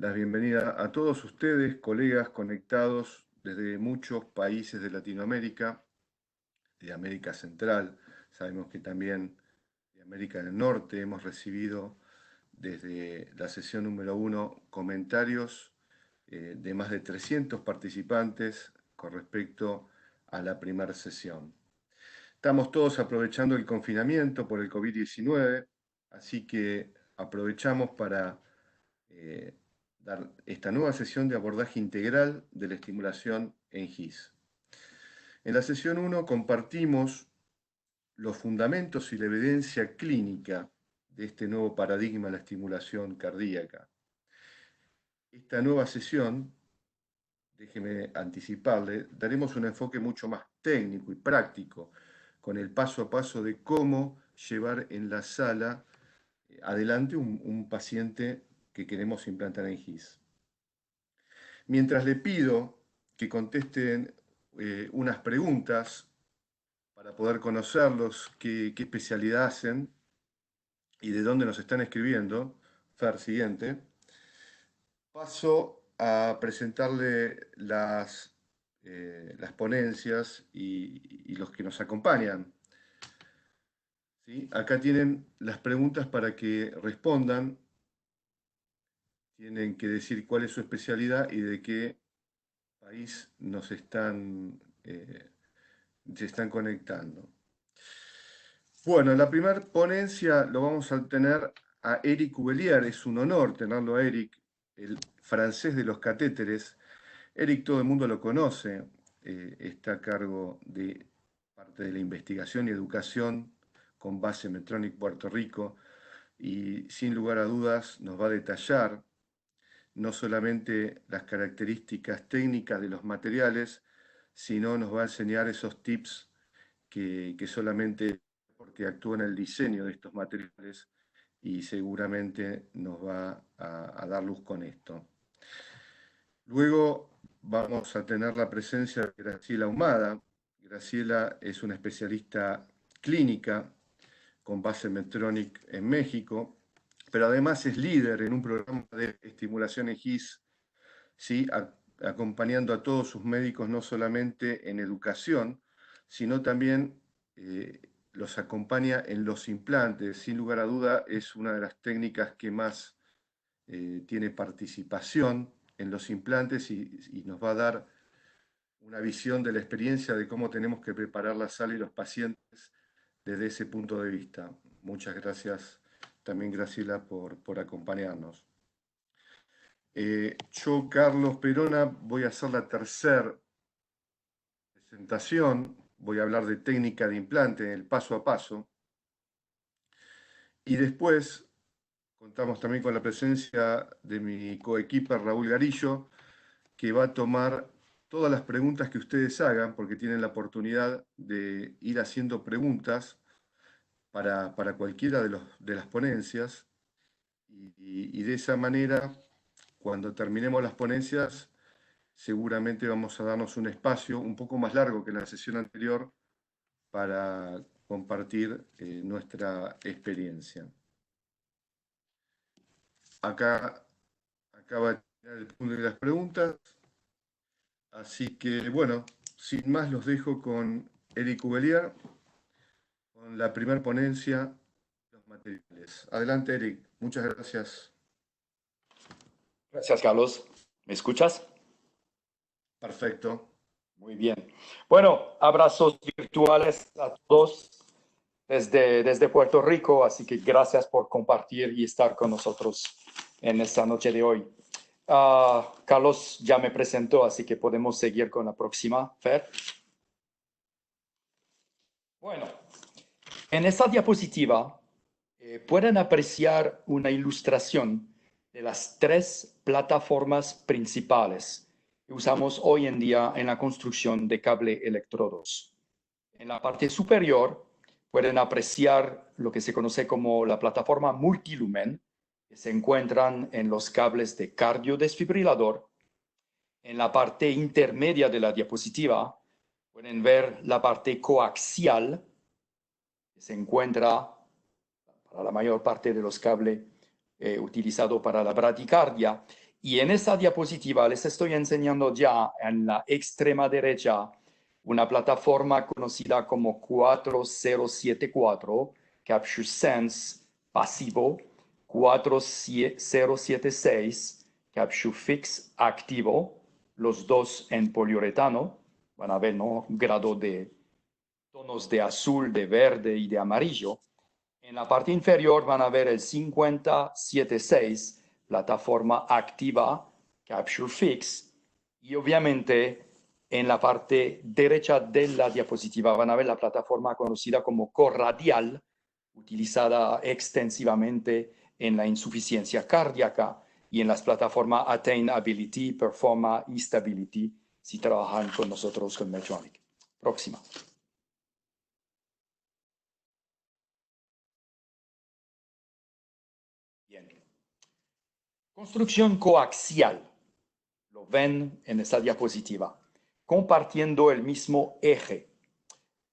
la bienvenida a todos ustedes, colegas conectados desde muchos países de Latinoamérica, de América Central. Sabemos que también de América del Norte hemos recibido desde la sesión número 1 comentarios de más de 300 participantes con respecto a la primera sesión. Estamos todos aprovechando el confinamiento por el COVID-19, así que aprovechamos para dar esta nueva sesión de abordaje integral de la estimulación en GIS. En la sesión 1 compartimos los fundamentos y la evidencia clínica de este nuevo paradigma de la estimulación cardíaca. Esta nueva sesión, déjeme anticiparle, daremos un enfoque mucho más técnico y práctico, con el paso a paso de cómo llevar en la sala adelante un paciente que queremos implantar en GIS. Mientras le pido que contesten unas preguntas para poder conocerlos, qué especialidad hacen y de dónde nos están escribiendo, Fer, siguiente, paso a presentarle las ponencias y los que nos acompañan. ¿Sí? Acá tienen las preguntas para que respondan. Tienen que decir cuál es su especialidad y de qué país se están conectando. Bueno, la primera ponencia lo vamos a tener a Eric Hubelier. Es un honor tenerlo a Eric, el francés de los catéteres. Eric todo el mundo lo conoce, está a cargo de parte de la investigación y educación con base en Medtronic Puerto Rico y sin lugar a dudas nos va a detallar no solamente las características técnicas de los materiales, sino nos va a enseñar esos tips que solamente porque actúa en el diseño de estos materiales y seguramente nos va a dar luz con esto. Luego vamos a tener la presencia de Graciela Ahumada. Graciela es una especialista clínica con base en Medtronic en México, pero además es líder en un programa de estimulación en GIS, ¿sí? Acompañando a todos sus médicos no solamente en educación, sino también los acompaña en los implantes. Sin lugar a duda es una de las técnicas que más tiene participación en los implantes y nos va a dar una visión de la experiencia de cómo tenemos que preparar la sala y los pacientes desde ese punto de vista. Muchas gracias también, Graciela, por acompañarnos. Yo, Carlos Perona, voy a hacer la tercera presentación. Voy a hablar de técnica de implante en el paso a paso. Y después contamos también con la presencia de mi coequiper Raúl Garillo, que va a tomar todas las preguntas que ustedes hagan, porque tienen la oportunidad de ir haciendo preguntas para cualquiera de las ponencias. Y de esa manera, cuando terminemos las ponencias, seguramente vamos a darnos un espacio un poco más largo que la sesión anterior para compartir nuestra experiencia. Acá acaba de terminar el punto de las preguntas, así que bueno, sin más los dejo con Eric Hubelier, con la primera ponencia, los materiales. Adelante, Eric, muchas gracias. Gracias, Carlos. ¿Me escuchas? Perfecto. Muy bien. Bueno, abrazos virtuales a todos desde Puerto Rico, así que gracias por compartir y estar con nosotros en esta noche de hoy. Carlos ya me presentó, así que podemos seguir con la próxima, Fer. Bueno, en esta diapositiva pueden apreciar una ilustración de las tres plataformas principales que usamos hoy en día en la construcción de cable electrodos. En la parte superior pueden apreciar lo que se conoce como la plataforma multilumen, que se encuentran en los cables de cardiodesfibrilador. En la parte intermedia de la diapositiva pueden ver la parte coaxial, que se encuentra para la mayor parte de los cables utilizados para la bradicardia. Y en esta diapositiva les estoy enseñando ya en la extrema derecha una plataforma conocida como 4074, Capture Sense pasivo, 4076, Capture Fix activo, los dos en poliuretano. Van a ver, ¿no? Grado de tonos de azul, de verde y de amarillo. En la parte inferior van a ver el 5076, plataforma activa, Capture Fix. Y obviamente en la parte derecha de la diapositiva van a ver la plataforma conocida como corradial, utilizada extensivamente en la insuficiencia cardíaca y en las plataformas Attainability, Performa y Stability, si trabajan con nosotros con Medtronic. Próxima. Bien. Construcción coaxial. Lo ven en esta diapositiva. Compartiendo el mismo eje.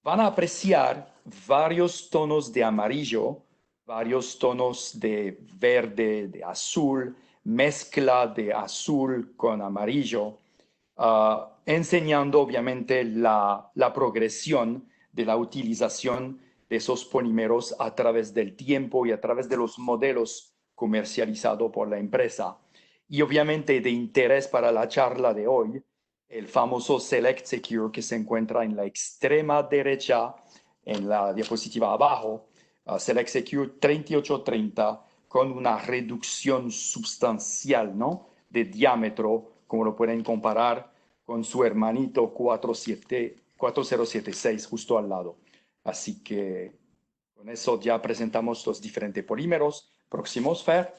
Van a apreciar varios tonos de amarillo, varios tonos de verde, de azul, mezcla de azul con amarillo, enseñando obviamente la progresión de la utilización de esos polímeros a través del tiempo y a través de los modelos comercializados por la empresa. Y obviamente de interés para la charla de hoy, el famoso Select Secure que se encuentra en la extrema derecha, en la diapositiva abajo, Select Secure 3830, con una reducción sustancial, ¿no?, de diámetro, como lo pueden comparar con su hermanito 4076 justo al lado. Así que con eso ya presentamos los diferentes polímeros. Próximos, Fer.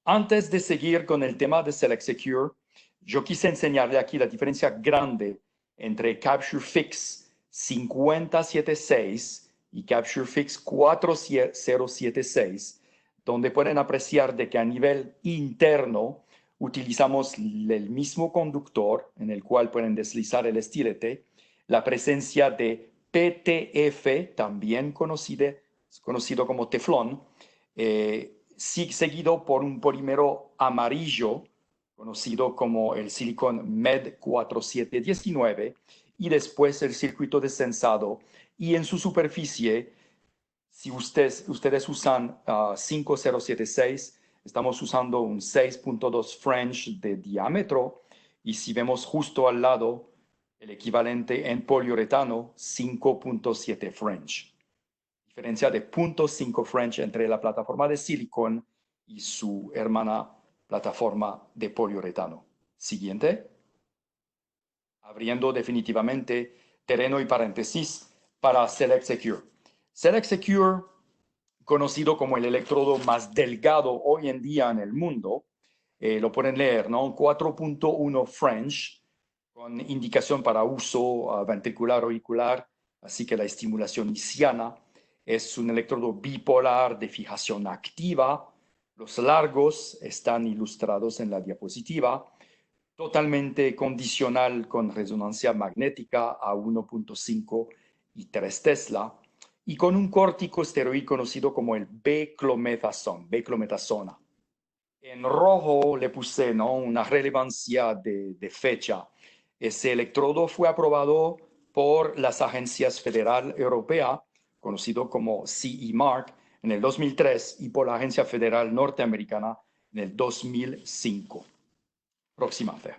Antes de seguir con el tema de Select Secure, yo quise enseñarle aquí la diferencia grande entre Capture Fix 5076 y Capture Fix 4076, donde pueden apreciar de que a nivel interno utilizamos el mismo conductor en el cual pueden deslizar el estilete, la presencia de PTF, también conocido como teflón, seguido por un polímero amarillo, conocido como el Silicon MED 4719, y después el circuito de sensado. Y en su superficie, si ustedes usan 5076, estamos usando un 6.2 French de diámetro, y si vemos justo al lado, el equivalente en poliuretano, 5.7 French. Diferencia de 0.5 French entre la plataforma de silicón y su hermana plataforma de poliuretano. Siguiente. Abriendo definitivamente terreno y paréntesis para Select Secure. Select Secure, conocido como el electrodo más delgado hoy en día en el mundo, lo pueden leer, ¿no? 4.1 French, con indicación para uso ventricular auricular, así que la estimulación isquiana. Es un electrodo bipolar de fijación activa. Los largos están ilustrados en la diapositiva. Totalmente condicional con resonancia magnética a 1.5 y 3 Tesla. Y con un corticosteroide conocido como el beclometasona. En rojo le puse, ¿no?, una relevancia de fecha. Ese electrodo fue aprobado por las agencias federal europea, conocido como CE Mark, en el 2003 y por la Agencia Federal Norteamericana en el 2005. Próxima, Fer.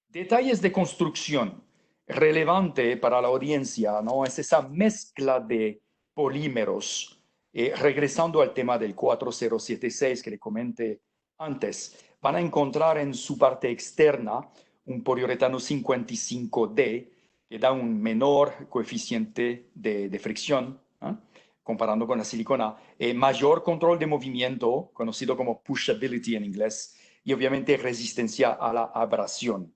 Detalles de construcción. Relevante para la audiencia, ¿no?, es esa mezcla de polímeros. Regresando al tema del 4076 que le comenté antes, van a encontrar en su parte externa un poliuretano 55D que da un menor coeficiente de fricción, ¿eh?, comparando con la silicona, mayor control de movimiento, conocido como pushability en inglés, y obviamente resistencia a la abrasión.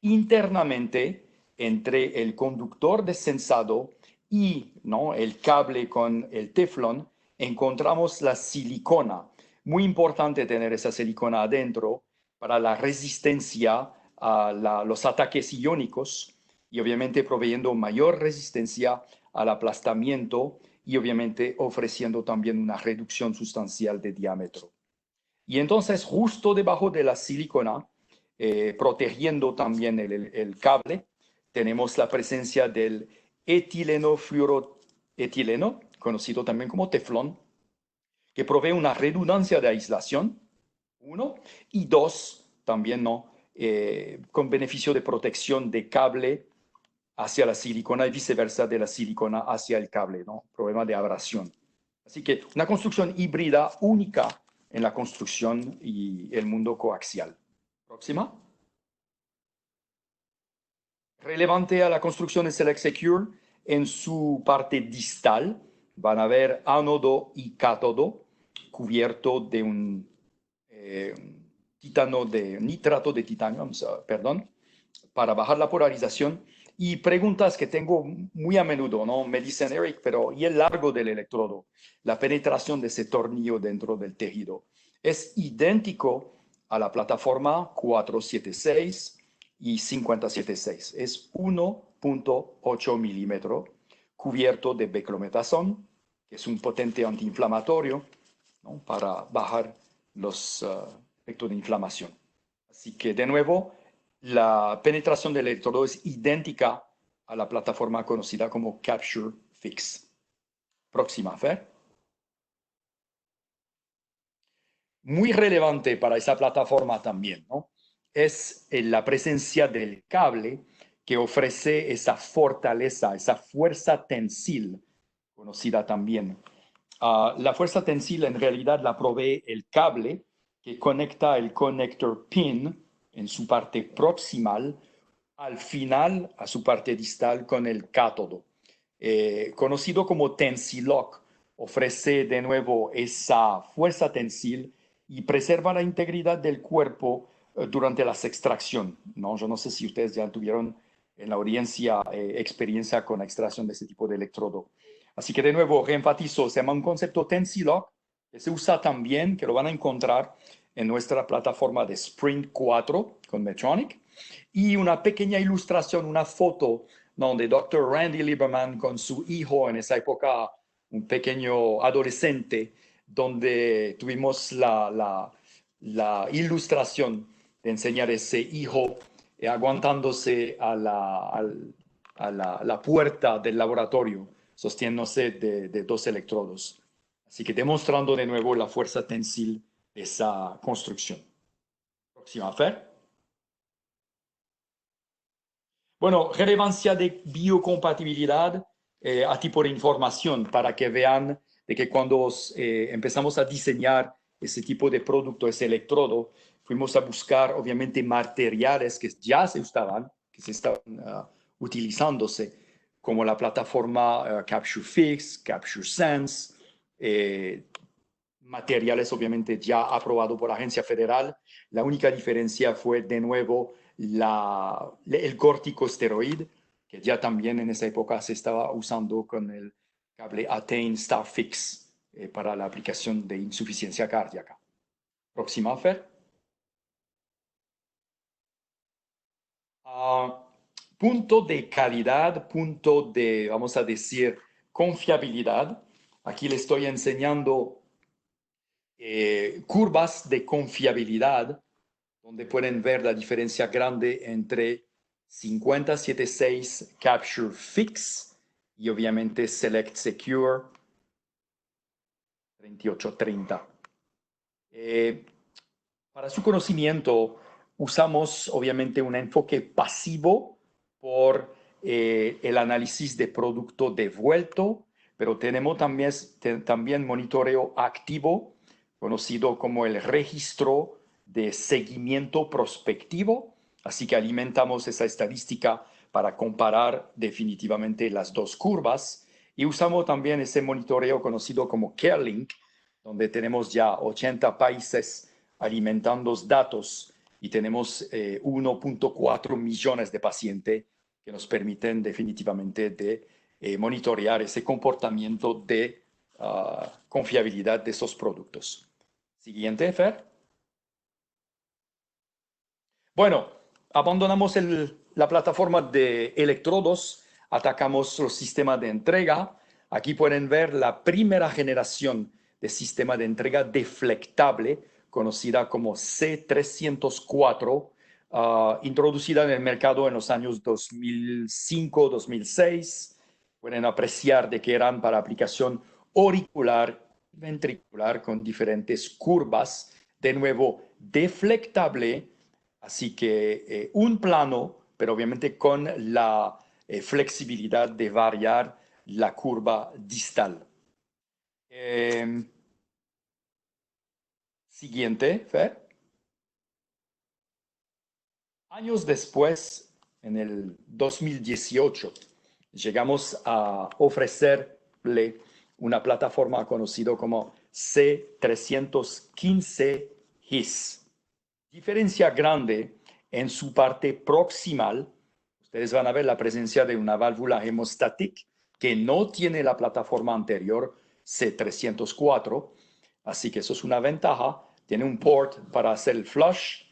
Internamente, entre el conductor de sensado y, ¿no?, el cable con el teflón, encontramos la silicona. Muy importante tener esa silicona adentro para la resistencia a los ataques iónicos y obviamente proveyendo mayor resistencia al aplastamiento y obviamente ofreciendo también una reducción sustancial de diámetro. Y entonces justo debajo de la silicona, protegiendo también el cable, tenemos la presencia del etileno fluoroetileno, conocido también como teflón, que provee una redundancia de aislación, uno, y dos, también no, con beneficio de protección de cable hacia la silicona y viceversa de la silicona hacia el cable, ¿no? Problema de abrasión. Así que una construcción híbrida única en la construcción y el mundo coaxial. Próxima. Relevante a la construcción de Select Secure, en su parte distal van a ver ánodo y cátodo cubierto de un nitrato de titanio, perdón, para bajar la polarización. Y preguntas que tengo muy a menudo, ¿no? Me dicen, Eric, pero ¿y el largo del electrodo? La penetración de ese tornillo dentro del tejido. Es idéntico a la plataforma 476 y 576. Es 1.8 milímetros cubierto de beclometasón, que es un potente antiinflamatorio, ¿no? Para bajar los efectos de inflamación. Así que, de nuevo, la penetración del electrodo es idéntica a la plataforma conocida como Capture Fix. Próxima, Fer. Muy relevante para esa plataforma también, ¿no? Es la presencia del cable que ofrece esa fortaleza, esa fuerza tensil, conocida también. La fuerza tensil en realidad la provee el cable que conecta el connector pin en su parte proximal al final a su parte distal con el cátodo. Conocido como Tensilock, ofrece de nuevo esa fuerza tensil y preserva la integridad del cuerpo durante la extracción, ¿no? Yo no sé si ustedes ya tuvieron en la audiencia experiencia con la extracción de este tipo de electrodo. Así que de nuevo, reenfatizo, se llama un concepto Tensilock, que se usa también, que lo van a encontrar en nuestra plataforma de Sprint 4 con Medtronic, y una pequeña ilustración, una foto donde Dr. Randy Lieberman con su hijo en esa época, un pequeño adolescente, donde tuvimos la ilustración de enseñar ese hijo aguantándose a la puerta del laboratorio, sosteniéndose de dos electrodos. Así que demostrando de nuevo la fuerza tensil de esa construcción. Próxima, Fer. Bueno, relevancia de biocompatibilidad a tipo de información para que vean de que cuando empezamos a diseñar ese tipo de producto, ese electrodo, fuimos a buscar obviamente materiales que ya se estaban utilizándose, como la plataforma Capture Fix, Capture Sense, materiales obviamente ya aprobado por la agencia federal. La única diferencia fue de nuevo el corticosteroide, que ya también en esa época se estaba usando con el cable Attain Starfix para la aplicación de insuficiencia cardíaca. Próxima, Fer. Punto de calidad, punto de, vamos a decir, confiabilidad. Aquí le estoy enseñando curvas de confiabilidad, donde pueden ver la diferencia grande entre 5076 Capture Fix y obviamente Select Secure 3830. Para su conocimiento, usamos obviamente un enfoque pasivo por el análisis de producto devuelto, pero tenemos también monitoreo activo, conocido como el registro de seguimiento prospectivo. Así que alimentamos esa estadística para comparar definitivamente las dos curvas. Y usamos también ese monitoreo conocido como CareLink, donde tenemos ya 80 países alimentando datos y tenemos 1.4 millones de pacientes que nos permiten definitivamente de monitorear ese comportamiento de confiabilidad de esos productos. Siguiente, Fer. Bueno, abandonamos la plataforma de electrodos, atacamos los sistemas de entrega. Aquí pueden ver la primera generación de sistema de entrega deflectable, conocida como C304, introducida en el mercado en los años 2005-2006. Pueden apreciar de que eran para aplicación auricular, ventricular, con diferentes curvas. De nuevo, deflectable, así que un plano, pero obviamente con la flexibilidad de variar la curva distal. Siguiente, Fer. Años después, en el 2018, llegamos a ofrecerle una plataforma conocida como C315 HIS. Diferencia grande en su parte proximal. Ustedes van a ver la presencia de una válvula hemostática que no tiene la plataforma anterior C304, así que eso es una ventaja. Tiene un port para hacer el flush,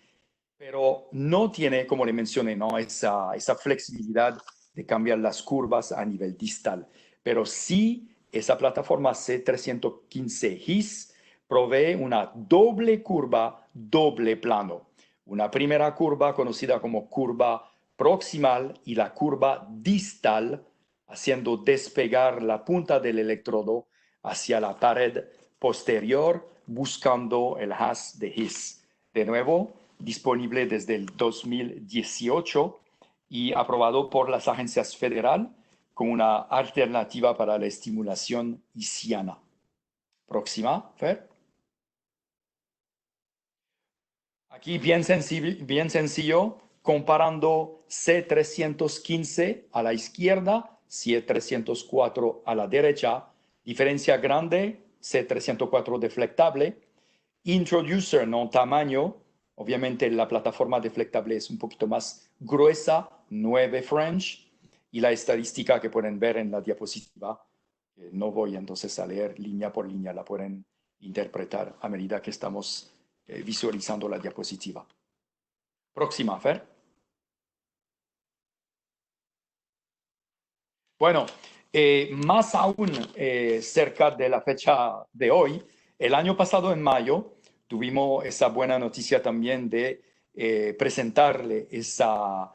pero no tiene, como le mencioné, ¿no? esa flexibilidad de cambiar las curvas a nivel distal. Pero sí, esa plataforma C315 HIS provee una doble curva, doble plano. Una primera curva conocida como curva proximal y la curva distal, haciendo despegar la punta del electrodo hacia la pared posterior, buscando el haz de HIS. De nuevo, disponible desde el 2018 y aprobado por las agencias federales como una alternativa para la estimulación hisiana. Próxima, Fer. Aquí bien sencillo, comparando C315 a la izquierda, C304 a la derecha. Diferencia grande, C304 deflectable. Introducer, no tamaño. Obviamente la plataforma deflectable es un poquito más gruesa, 9 French. Y la estadística que pueden ver en la diapositiva, no voy entonces a leer línea por línea, la pueden interpretar a medida que estamos visualizando la diapositiva. Próxima, Fer. Bueno, más aún cerca de la fecha de hoy, el año pasado en mayo tuvimos esa buena noticia también de presentarle esas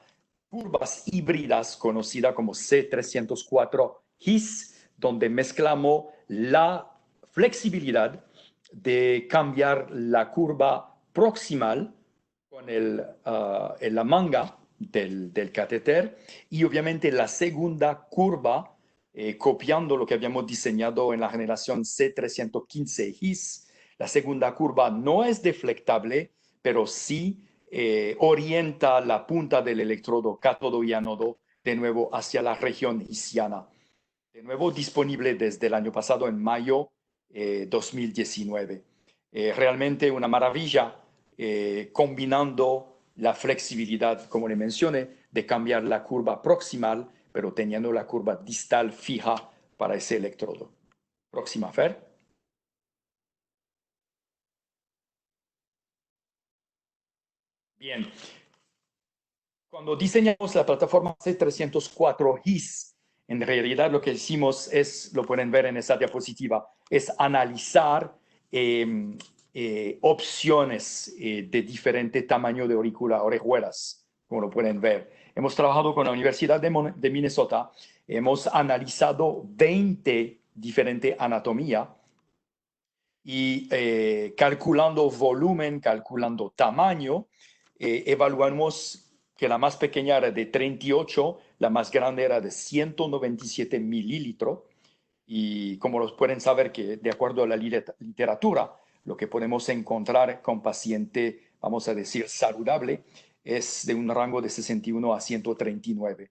curvas híbridas conocida como C304 HIS, donde mezclamos la flexibilidad de cambiar la curva proximal con la manga del catéter y obviamente la segunda curva, copiando lo que habíamos diseñado en la generación C315 HIS. La segunda curva no es deflectable, pero sí orienta la punta del electrodo cátodo y ánodo de nuevo hacia la región hisiana. De nuevo disponible desde el año pasado, en mayo 2019. Realmente una maravilla, combinando la flexibilidad, como le mencioné, de cambiar la curva proximal, pero teniendo la curva distal fija para ese electrodo. Próxima, Fer. Bien. Cuando diseñamos la plataforma C304 HIS, en realidad lo que hicimos es, lo pueden ver en esa diapositiva, es analizar opciones de diferente tamaño de orejuelas, como lo pueden ver. Hemos trabajado con la Universidad de Minnesota, hemos analizado 20 diferentes anatomías y calculando volumen, calculando tamaño, evaluamos que la más pequeña era de 38, la más grande era de 197 mililitros. Y como los pueden saber que de acuerdo a la literatura, lo que podemos encontrar con paciente, vamos a decir, saludable, es de un rango de 61 a 139.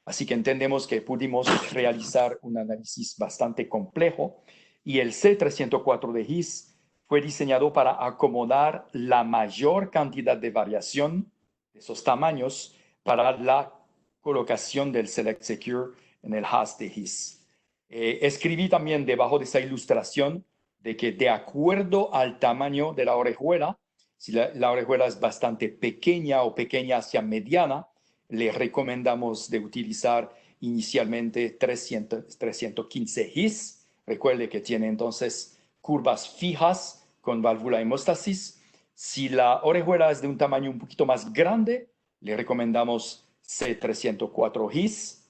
Así que entendemos que pudimos realizar un análisis bastante complejo y el C304 de HIS fue diseñado para acomodar la mayor cantidad de variación de esos tamaños para la colocación del Select Secure en el haz de HIS. Escribí también debajo de esa ilustración de que de acuerdo al tamaño de la orejuela, si la orejuela es bastante pequeña o pequeña hacia mediana, le recomendamos de utilizar inicialmente 315 His. Recuerde que tiene entonces curvas fijas con válvula hemostasis. Si la orejuela es de un tamaño un poquito más grande, le recomendamos C304 His,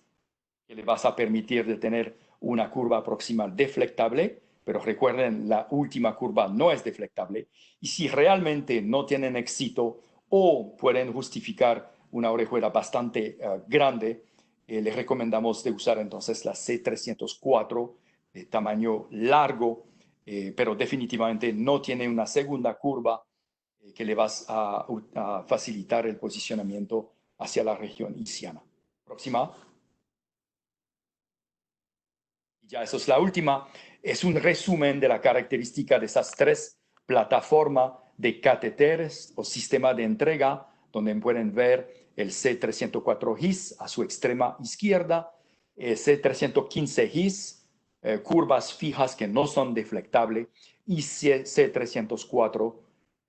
que le vas a permitir de tener una curva proximal deflectable, pero recuerden, la última curva no es deflectable. Y si realmente no tienen éxito o pueden justificar una orejuela bastante grande, les recomendamos de usar entonces la C304 de tamaño largo, pero definitivamente no tiene una segunda curva que le vas a facilitar el posicionamiento hacia la región isquiana. Próxima. Ya eso es la última. Es un resumen de la característica de esas tres plataformas de catéteres o sistema de entrega, donde pueden ver el C304 His a su extrema izquierda, C315 His, curvas fijas que no son deflectables, y C304,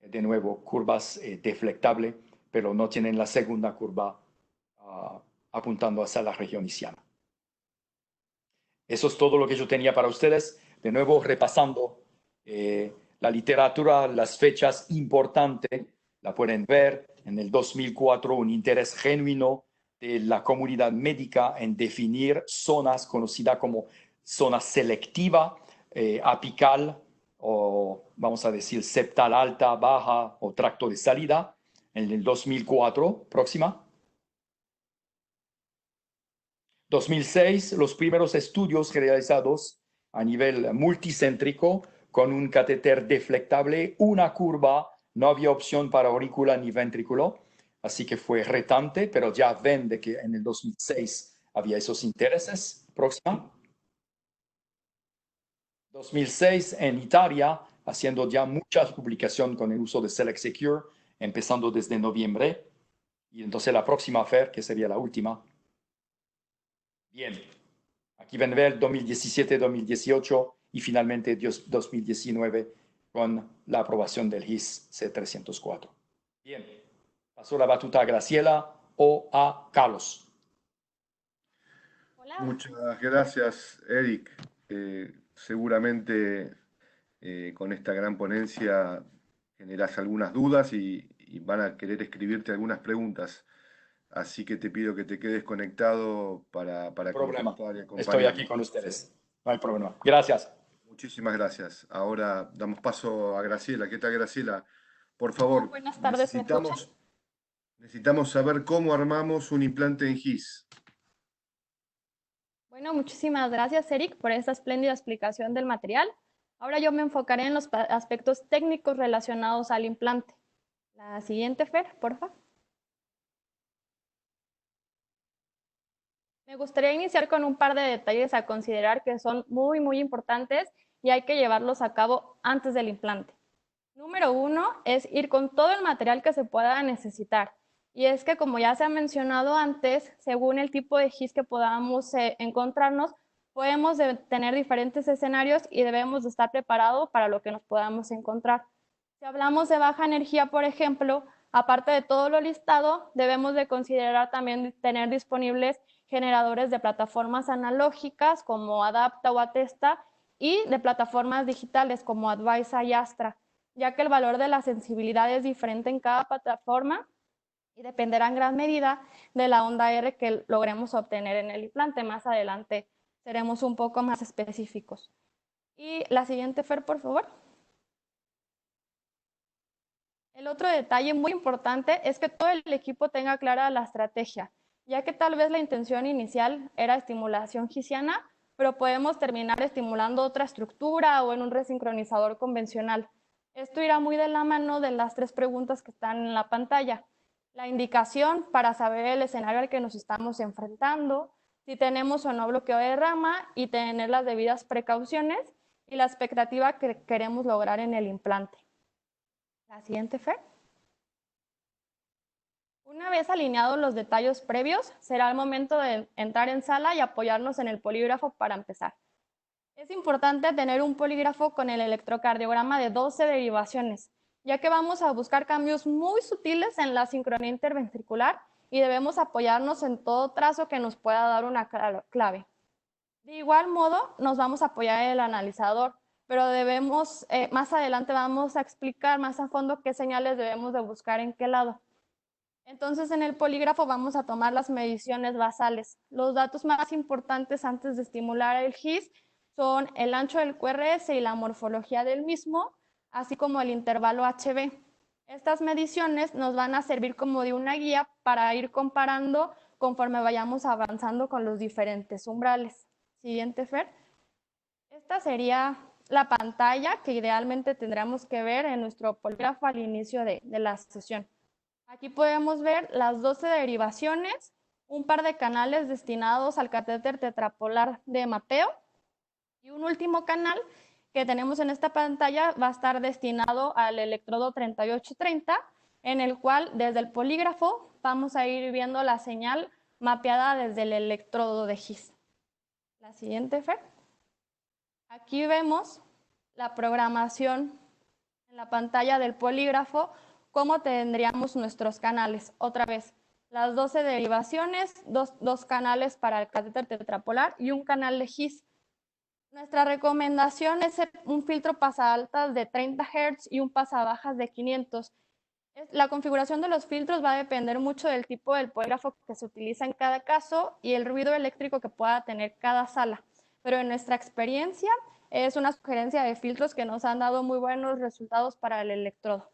de nuevo, curvas deflectables, pero no tienen la segunda curva apuntando hacia la región isquiana. Eso es todo lo que yo tenía para ustedes. De nuevo, repasando la literatura, las fechas importantes, la pueden ver en el 2004, un interés genuino de la comunidad médica en definir zonas conocidas como zona selectiva, apical, o vamos a decir septal alta, baja o tracto de salida. En el 2004, próxima. 2006, los primeros estudios realizados a nivel multicéntrico con un catéter deflectable, una curva, no había opción para aurícula ni ventrículo, así que fue retante, pero ya ven de que en el 2006 había esos intereses. Próxima. 2006 en Italia, haciendo ya muchas publicaciones con el uso de Select Secure, empezando desde noviembre. Y entonces la próxima FER, que sería la última. Bien, aquí ven ver 2017, 2018 y finalmente 2019 con la aprobación del HIS C304. Bien, paso la batuta a Graciela o a Carlos. Hola. Muchas gracias, Eric. Seguramente con esta gran ponencia generas algunas dudas y van a querer escribirte algunas preguntas. Así que te pido que te quedes conectado para contestar y acompañar. Estoy aquí con ustedes. No hay problema. Gracias. Muchísimas gracias. Ahora damos paso a Graciela. ¿Qué tal, Graciela? Por favor, buenas tardes, necesitamos saber cómo armamos un implante en GIS. Bueno, muchísimas gracias, Eric, por esta espléndida explicación del material. Ahora yo me enfocaré en los aspectos técnicos relacionados al implante. La siguiente, Fer, por favor. Me gustaría iniciar con un par de detalles a considerar que son muy importantes y hay que llevarlos a cabo antes del implante. Número 1 es ir con todo el material que se pueda necesitar. Y es que, como ya se ha mencionado antes, según el tipo de GIS que podamos encontrarnos, podemos tener diferentes escenarios y debemos de estar preparados para lo que nos podamos encontrar. Si hablamos de baja energía, por ejemplo, aparte de todo lo listado, debemos de considerar también tener disponibles generadores de plataformas analógicas como Adapta o Atesta y de plataformas digitales como Advisa y Astra, ya que el valor de la sensibilidad es diferente en cada plataforma y dependerá en gran medida de la onda R que logremos obtener en el implante. Más adelante seremos un poco más específicos. Y la siguiente, Fer, por favor. El otro detalle muy importante es que todo el equipo tenga clara la estrategia, ya que tal vez la intención inicial era estimulación gisiana, pero podemos terminar estimulando otra estructura o en un resincronizador convencional. Esto irá muy de la mano de las tres preguntas que están en la pantalla. La indicación para saber el escenario al que nos estamos enfrentando, si tenemos o no bloqueo de rama y tener las debidas precauciones y la expectativa que queremos lograr en el implante. La siguiente, Fer. Una vez alineados los detalles previos, será el momento de entrar en sala y apoyarnos en el polígrafo para empezar. Es importante tener un polígrafo con el electrocardiograma de 12 derivaciones, ya que vamos a buscar cambios muy sutiles en la sincronía interventricular y debemos apoyarnos en todo trazo que nos pueda dar una clave. De igual modo, nos vamos a apoyar en el analizador, pero debemos, más adelante vamos a explicar más a fondo qué señales debemos de buscar en qué lado. Entonces, en el polígrafo vamos a tomar las mediciones basales. Los datos más importantes antes de estimular el GIS son el ancho del QRS y la morfología del mismo, así como el intervalo HB. Estas mediciones nos van a servir como de una guía para ir comparando conforme vayamos avanzando con los diferentes umbrales. Siguiente, Fer. Esta sería la pantalla que idealmente tendríamos que ver en nuestro polígrafo al inicio de la sesión. Aquí podemos ver las 12 derivaciones, un par de canales destinados al catéter tetrapolar de mapeo y un último canal que tenemos en esta pantalla va a estar destinado al electrodo 3830, en el cual desde el polígrafo vamos a ir viendo la señal mapeada desde el electrodo de GIS. La siguiente, Fer. Aquí vemos la programación en la pantalla del polígrafo, cómo tendríamos nuestros canales. Otra vez, las 12 derivaciones, dos canales para el catéter tetrapolar y un canal de GIS. Nuestra recomendación es un filtro pasaaltas de 30 Hz y un pasabajas de 500. La configuración de los filtros va a depender mucho del tipo del polígrafo que se utiliza en cada caso y el ruido eléctrico que pueda tener cada sala. Pero en nuestra experiencia es una sugerencia de filtros que nos han dado muy buenos resultados para el electrodo.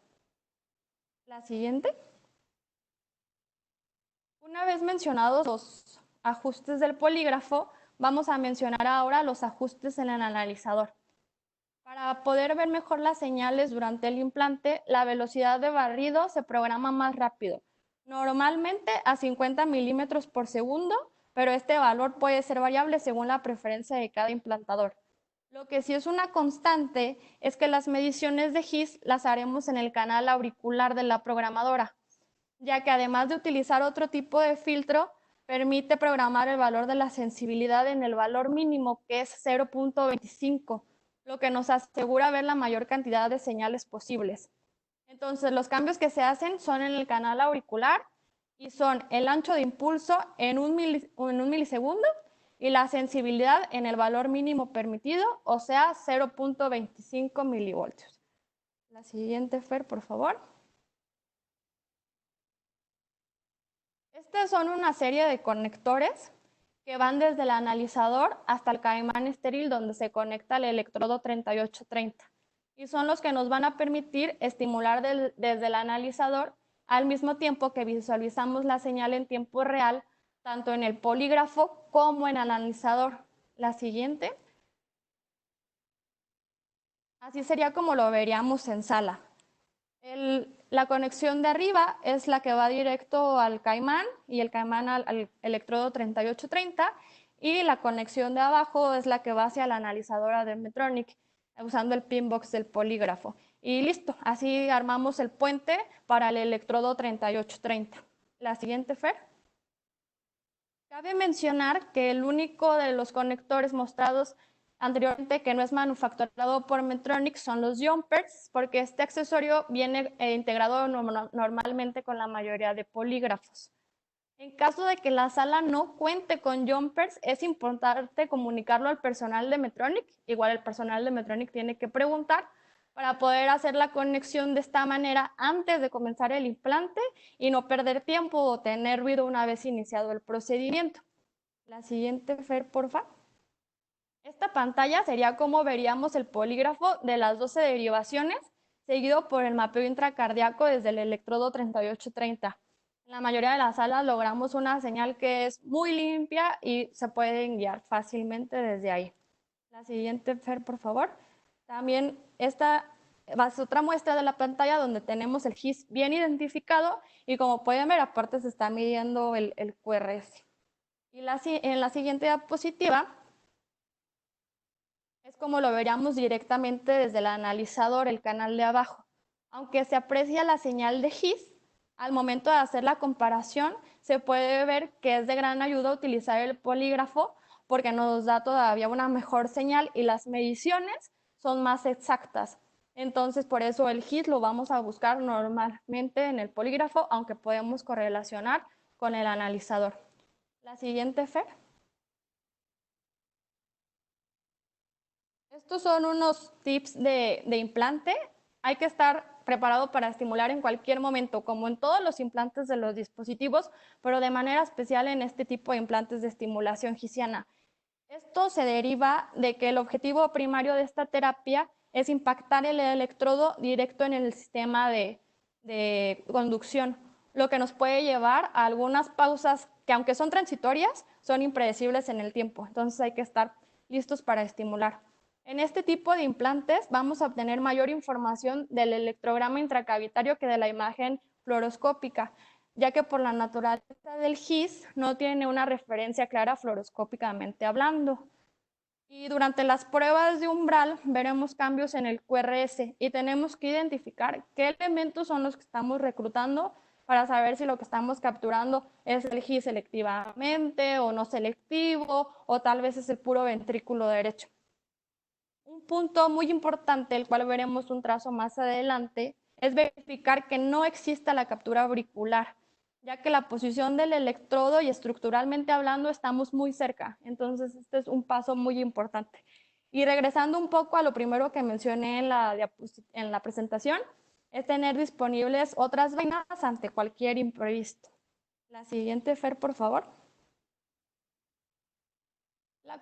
La siguiente. Una vez mencionados los ajustes del polígrafo, vamos a mencionar ahora los ajustes en el analizador. Para poder ver mejor las señales durante el implante, la velocidad de barrido se programa más rápido, normalmente a 50 milímetros por segundo, pero este valor puede ser variable según la preferencia de cada implantador. Lo que sí es una constante es que las mediciones de GIS las haremos en el canal auricular de la programadora, ya que además de utilizar otro tipo de filtro, permite programar el valor de la sensibilidad en el valor mínimo, que es 0.25, lo que nos asegura ver la mayor cantidad de señales posibles. Entonces, los cambios que se hacen son en el canal auricular y son el ancho de impulso en un milisegundo y la sensibilidad en el valor mínimo permitido, o sea, 0.25 milivoltios. La siguiente, Fer, por favor. Estas son una serie de conectores que van desde el analizador hasta el caimán estéril donde se conecta el electrodo 3830. Y son los que nos van a permitir estimular desde el analizador al mismo tiempo que visualizamos la señal en tiempo real, tanto en el polígrafo como en el analizador. La siguiente. Así sería como lo veríamos en sala. La conexión de arriba es la que va directo al caimán y el caimán al electrodo 3830 y la conexión de abajo es la que va hacia la analizadora de Medtronic usando el pinbox del polígrafo. Y listo, así armamos el puente para el electrodo 3830. La siguiente, Fer. Cabe mencionar que el único de los conectores mostrados anteriormente que no es manufacturado por Medtronic son los jumpers, porque este accesorio viene integrado normalmente con la mayoría de polígrafos. En caso de que la sala no cuente con jumpers, es importante comunicarlo al personal de Medtronic. Igual el personal de Medtronic tiene que preguntar para poder hacer la conexión de esta manera antes de comenzar el implante y no perder tiempo o tener ruido una vez iniciado el procedimiento. La siguiente, Fer, por favor. Esta pantalla sería como veríamos el polígrafo de las 12 derivaciones, seguido por el mapeo intracardíaco desde el electrodo 3830. En la mayoría de las salas logramos una señal que es muy limpia y se pueden guiar fácilmente desde ahí. La siguiente, Fer, por favor. También esta va a ser otra muestra de la pantalla donde tenemos el GIS bien identificado y como pueden ver, aparte se está midiendo el QRS. Y en la siguiente diapositiva es como lo veríamos directamente desde el analizador, el canal de abajo. Aunque se aprecia la señal de GIS, al momento de hacer la comparación se puede ver que es de gran ayuda utilizar el polígrafo porque nos da todavía una mejor señal y las mediciones son más exactas. Entonces, por eso el GIS lo vamos a buscar normalmente en el polígrafo, aunque podemos correlacionar con el analizador. La siguiente, Fer. Estos son unos tips de implante. Hay que estar preparado para estimular en cualquier momento, como en todos los implantes de los dispositivos, pero de manera especial en este tipo de implantes de estimulación gisiana. Esto se deriva de que el objetivo primario de esta terapia es impactar el electrodo directo en el sistema de conducción, lo que nos puede llevar a algunas pausas que, aunque son transitorias, son impredecibles en el tiempo. Entonces hay que estar listos para estimular. En este tipo de implantes vamos a obtener mayor información del electrograma intracavitario que de la imagen fluoroscópica, ya que por la naturaleza del GIS no tiene una referencia clara fluoroscópicamente hablando. Y durante las pruebas de umbral veremos cambios en el QRS y tenemos que identificar qué elementos son los que estamos reclutando para saber si lo que estamos capturando es el GIS selectivamente o no selectivo, o tal vez es el puro ventrículo derecho. Un punto muy importante, el cual veremos un trazo más adelante, es verificar que no exista la captura auricular, ya que la posición del electrodo y estructuralmente hablando estamos muy cerca. Entonces, este es un paso muy importante. Y regresando un poco a lo primero que mencioné en la presentación, es tener disponibles otras vainas ante cualquier imprevisto. La siguiente, Fer, por favor. La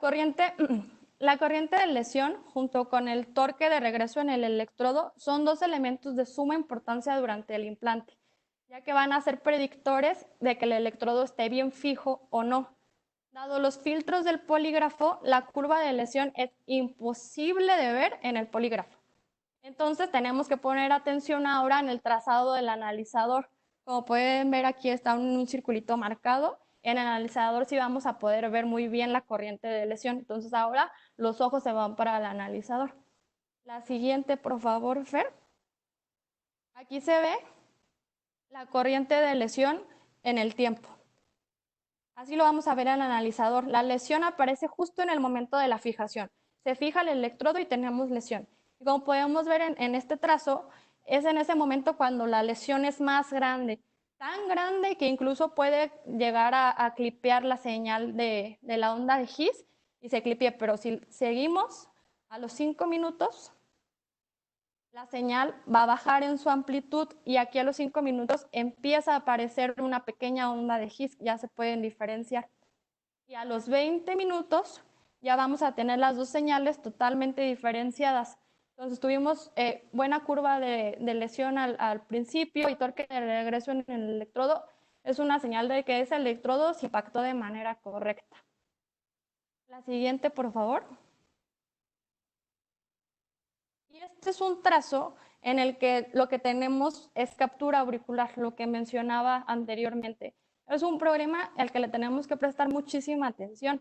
corriente de lesión junto con el torque de regreso en el electrodo son dos elementos de suma importancia durante el implante, ya que van a ser predictores de que el electrodo esté bien fijo o no. Dado los filtros del polígrafo, la curva de lesión es imposible de ver en el polígrafo. Entonces tenemos que poner atención ahora en el trazado del analizador. Como pueden ver, aquí está un circulito marcado. En el analizador sí vamos a poder ver muy bien la corriente de lesión. Entonces ahora los ojos se van para el analizador. La siguiente, por favor, Fer. Aquí se ve la corriente de lesión en el tiempo. Así lo vamos a ver en el analizador. La lesión aparece justo en el momento de la fijación. Se fija el electrodo y tenemos lesión. Y como podemos ver en este trazo, es en ese momento cuando la lesión es más grande. Tan grande que incluso puede llegar a clipear la señal de la onda de His y se clipea. Pero si seguimos a los 5 minutos, la señal va a bajar en su amplitud y aquí a los 5 minutos empieza a aparecer una pequeña onda de His, ya se pueden diferenciar. Y a los 20 minutos ya vamos a tener las dos señales totalmente diferenciadas. Entonces tuvimos buena curva de lesión al principio y torque de regreso en el electrodo. Es una señal de que ese electrodo se impactó de manera correcta. La siguiente, por favor. Y este es un trazo en el que lo que tenemos es captura auricular, lo que mencionaba anteriormente. Es un problema al que le tenemos que prestar muchísima atención,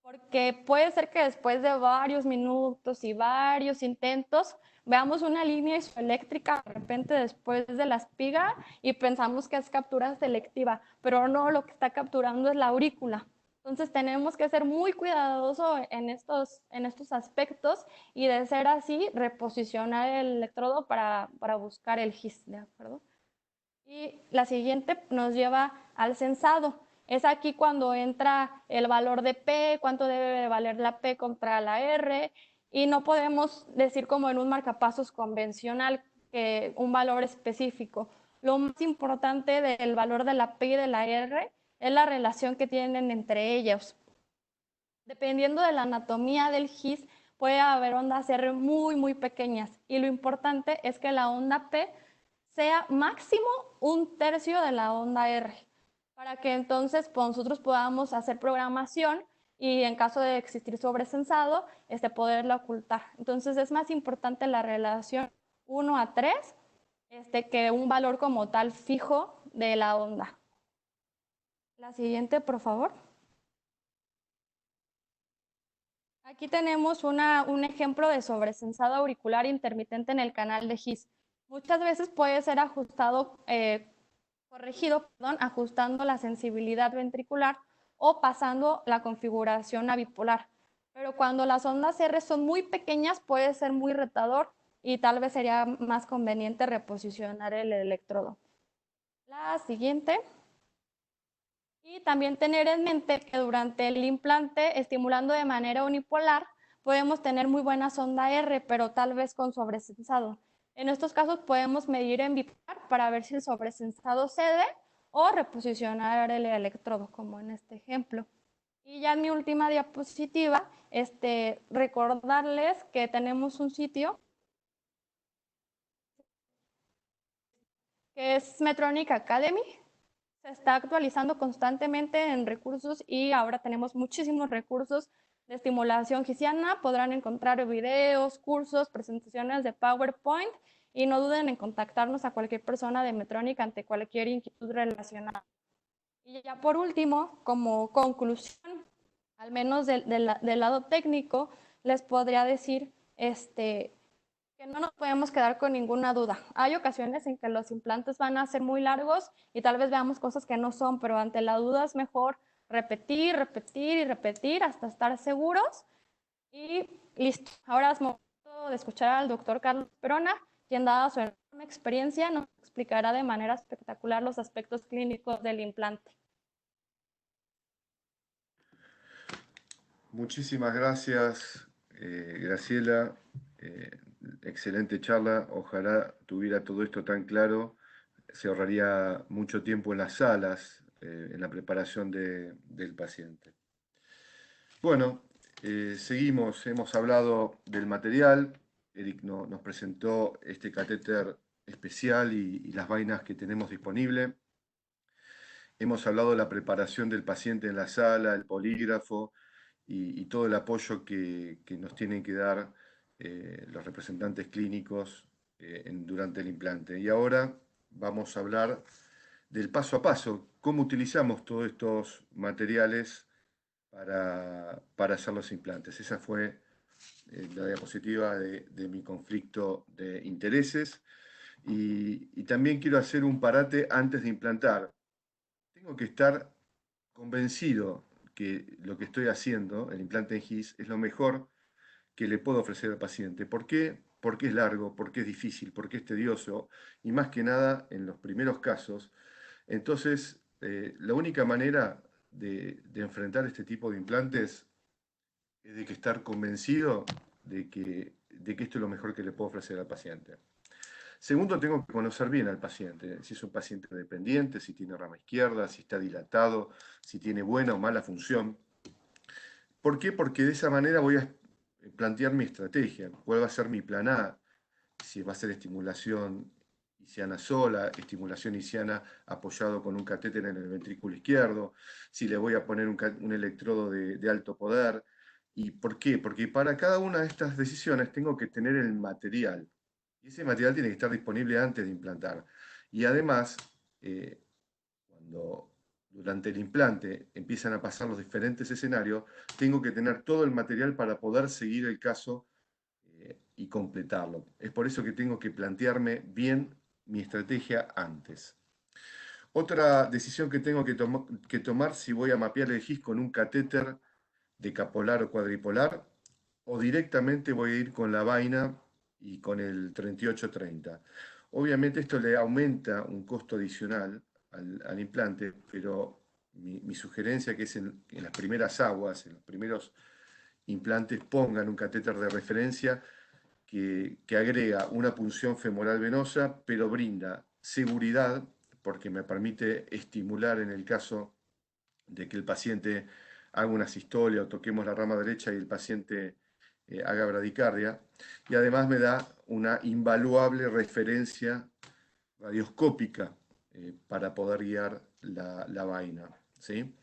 porque puede ser que después de varios minutos y varios intentos veamos una línea isoeléctrica de repente después de la espiga y pensamos que es captura selectiva, pero no, lo que está capturando es la aurícula. Entonces tenemos que ser muy cuidadosos en estos aspectos y, de ser así, reposicionar el electrodo para buscar el GIS, ¿de acuerdo? Y la siguiente nos lleva al sensado. Es aquí cuando entra el valor de P, cuánto debe de valer la P contra la R, y no podemos decir como en un marcapasos convencional que un valor específico. Lo más importante del valor de la P y de la R es la relación que tienen entre ellos. Dependiendo de la anatomía del GIS, puede haber ondas R muy, muy pequeñas, y lo importante es que la onda P sea máximo 1/3 de la onda R, para que entonces nosotros podamos hacer programación y, en caso de existir sobresensado, poderla ocultar. Entonces es más importante la relación 1:3 que un valor como tal fijo de la onda. La siguiente, por favor. Aquí tenemos un ejemplo de sobresensado auricular intermitente en el canal de His. Muchas veces puede ser corregido, ajustando la sensibilidad ventricular o pasando la configuración abipolar. Pero cuando las ondas R son muy pequeñas puede ser muy retador y tal vez sería más conveniente reposicionar el electrodo. La siguiente. Y también tener en mente que durante el implante, estimulando de manera unipolar, podemos tener muy buena sonda R, pero tal vez con sobresensado. En estos casos podemos medir en bipolar para ver si el sobresensado cede o reposicionar el electrodo, como en este ejemplo. Y ya en mi última diapositiva, recordarles que tenemos un sitio que es Medtronic Academy. Se está actualizando constantemente en recursos y ahora tenemos muchísimos recursos de estimulación gisiana. Podrán encontrar videos, cursos, presentaciones de PowerPoint y no duden en contactarnos a cualquier persona de Medtronic ante cualquier inquietud relacionada. Y ya por último, como conclusión, al menos del lado técnico, les podría decir que no nos podemos quedar con ninguna duda. Hay ocasiones en que los implantes van a ser muy largos y tal vez veamos cosas que no son, pero ante la duda es mejor repetir, repetir y repetir hasta estar seguros. Y listo. Ahora es momento de escuchar al doctor Carlos Perona, quien, dada su enorme experiencia, nos explicará de manera espectacular los aspectos clínicos del implante. Muchísimas gracias, Graciela. Excelente charla. Ojalá tuviera todo esto tan claro. Se ahorraría mucho tiempo en las salas, en la preparación del paciente. Bueno, seguimos. Hemos hablado del material. Eric nos presentó este catéter especial y las vainas que tenemos disponibles. Hemos hablado de la preparación del paciente en la sala, el polígrafo y todo el apoyo que nos tienen que dar los representantes clínicos durante el implante. Y ahora vamos a hablar del paso a paso, cómo utilizamos todos estos materiales para hacer los implantes. Esa fue la diapositiva de mi conflicto de intereses. Y también quiero hacer un parate antes de implantar. Tengo que estar convencido que lo que estoy haciendo, el implante en GIS, es lo mejor que le puedo ofrecer al paciente. ¿Por qué? Porque es largo, porque es difícil, porque es tedioso y más que nada en los primeros casos. Entonces, la única manera de enfrentar este tipo de implantes es de que estar convencido de que esto es lo mejor que le puedo ofrecer al paciente. Segundo, tengo que conocer bien al paciente, si es un paciente dependiente, si tiene rama izquierda, si está dilatado, si tiene buena o mala función. ¿Por qué? Porque de esa manera voy a plantear mi estrategia, cuál va a ser mi plan A, si va a ser estimulación isquiana sola, estimulación isquiana apoyado con un catéter en el ventrículo izquierdo, si le voy a poner un electrodo de alto poder. ¿Y por qué? Porque para cada una de estas decisiones tengo que tener el material. Y ese material tiene que estar disponible antes de implantar. Y además, cuando durante el implante empiezan a pasar los diferentes escenarios, tengo que tener todo el material para poder seguir el caso y completarlo. Es por eso que tengo que plantearme bien mi estrategia antes. Otra decisión que tengo que tomar si voy a mapear el GIS con un catéter decapolar o cuadripolar o directamente voy a ir con la vaina y con el 3830. Obviamente esto le aumenta un costo adicional al implante, pero mi sugerencia que es en las primeras aguas, en los primeros implantes, pongan un catéter de referencia que agrega una punción femoral venosa, pero brinda seguridad porque me permite estimular en el caso de que el paciente haga una sistolia o toquemos la rama derecha y el paciente haga bradicardia. Y además me da una invaluable referencia radioscópica para poder guiar la vaina. ¿Sí?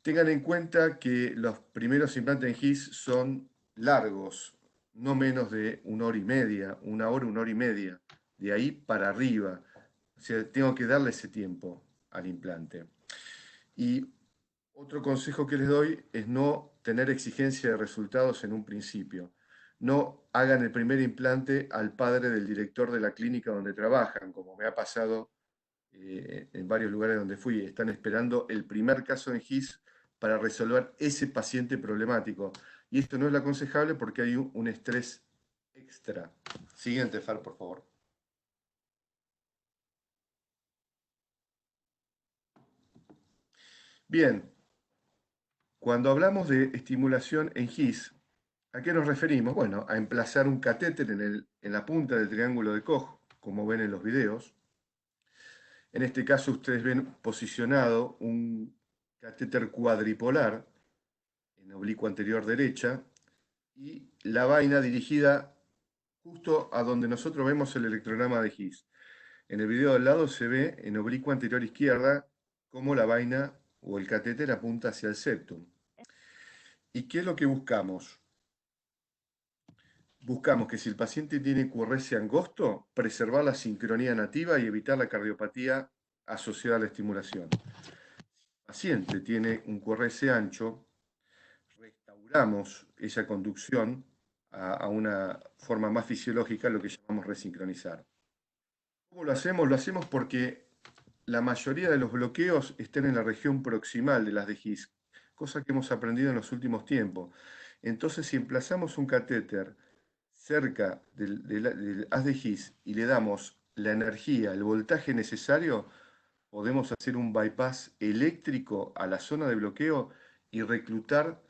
Tengan en cuenta que los primeros implantes en GIS son largos, no menos de 1 hora y media, 1 hora y media, de ahí para arriba. O sea, tengo que darle ese tiempo al implante. Y otro consejo que les doy es no tener exigencia de resultados en un principio. No hagan el primer implante al padre del director de la clínica donde trabajan, como me ha pasado en varios lugares donde fui. Están esperando el primer caso en GIS para resolver ese paciente problemático. Y esto no es lo aconsejable porque hay un estrés extra. Siguiente, Far, por favor. Bien, cuando hablamos de estimulación en GIS, ¿a qué nos referimos? Bueno, a emplazar un catéter en la punta del triángulo de Koch, como ven en los videos. En este caso ustedes ven posicionado un catéter cuadripolar en oblicuo anterior derecha y la vaina dirigida justo a donde nosotros vemos el electrograma de His. En el video del lado se ve en oblicuo anterior izquierda cómo la vaina o el catéter apunta hacia el septum. ¿Y qué es lo que buscamos? Buscamos que si el paciente tiene QRS angosto, preservar la sincronía nativa y evitar la cardiopatía asociada a la estimulación. Si el paciente tiene un QRS ancho, restauramos esa conducción a una forma más fisiológica, lo que llamamos resincronizar. ¿Cómo lo hacemos? Lo hacemos porque la mayoría de los bloqueos están en la región proximal de las de His, cosa que hemos aprendido en los últimos tiempos. Entonces, si emplazamos un catéter cerca del haz de His y le damos la energía, el voltaje necesario, podemos hacer un bypass eléctrico a la zona de bloqueo y reclutar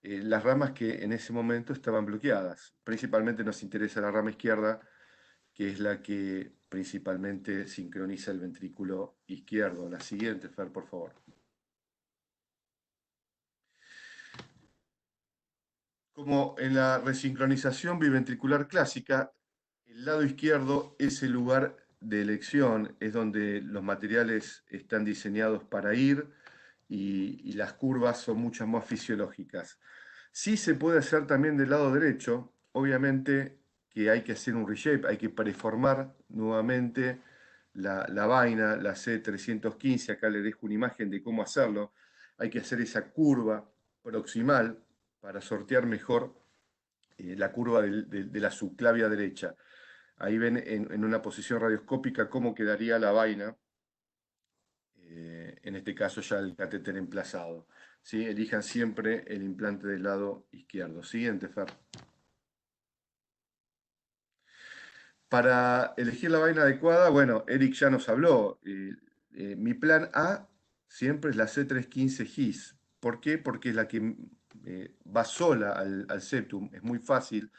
las ramas que en ese momento estaban bloqueadas. Principalmente nos interesa la rama izquierda, que es la que principalmente sincroniza el ventrículo izquierdo. La siguiente, Fer, por favor. Como en la resincronización biventricular clásica, el lado izquierdo es el lugar de elección, es donde los materiales están diseñados para ir y las curvas son muchas más fisiológicas. Sí se puede hacer también del lado derecho, obviamente que hay que hacer un reshape, hay que preformar nuevamente la vaina, la C315, acá le dejo una imagen de cómo hacerlo, hay que hacer esa curva proximal para sortear mejor la curva de la subclavia derecha. Ahí ven en una posición radioscópica cómo quedaría la vaina, en este caso ya el catéter emplazado. ¿Sí? Elijan siempre el implante del lado izquierdo. Siguiente, Fer. Para elegir la vaina adecuada, bueno, Eric ya nos habló. Mi plan A siempre es la C315 GIS. ¿Por qué? Porque es la que va sola al septum. Es muy fácil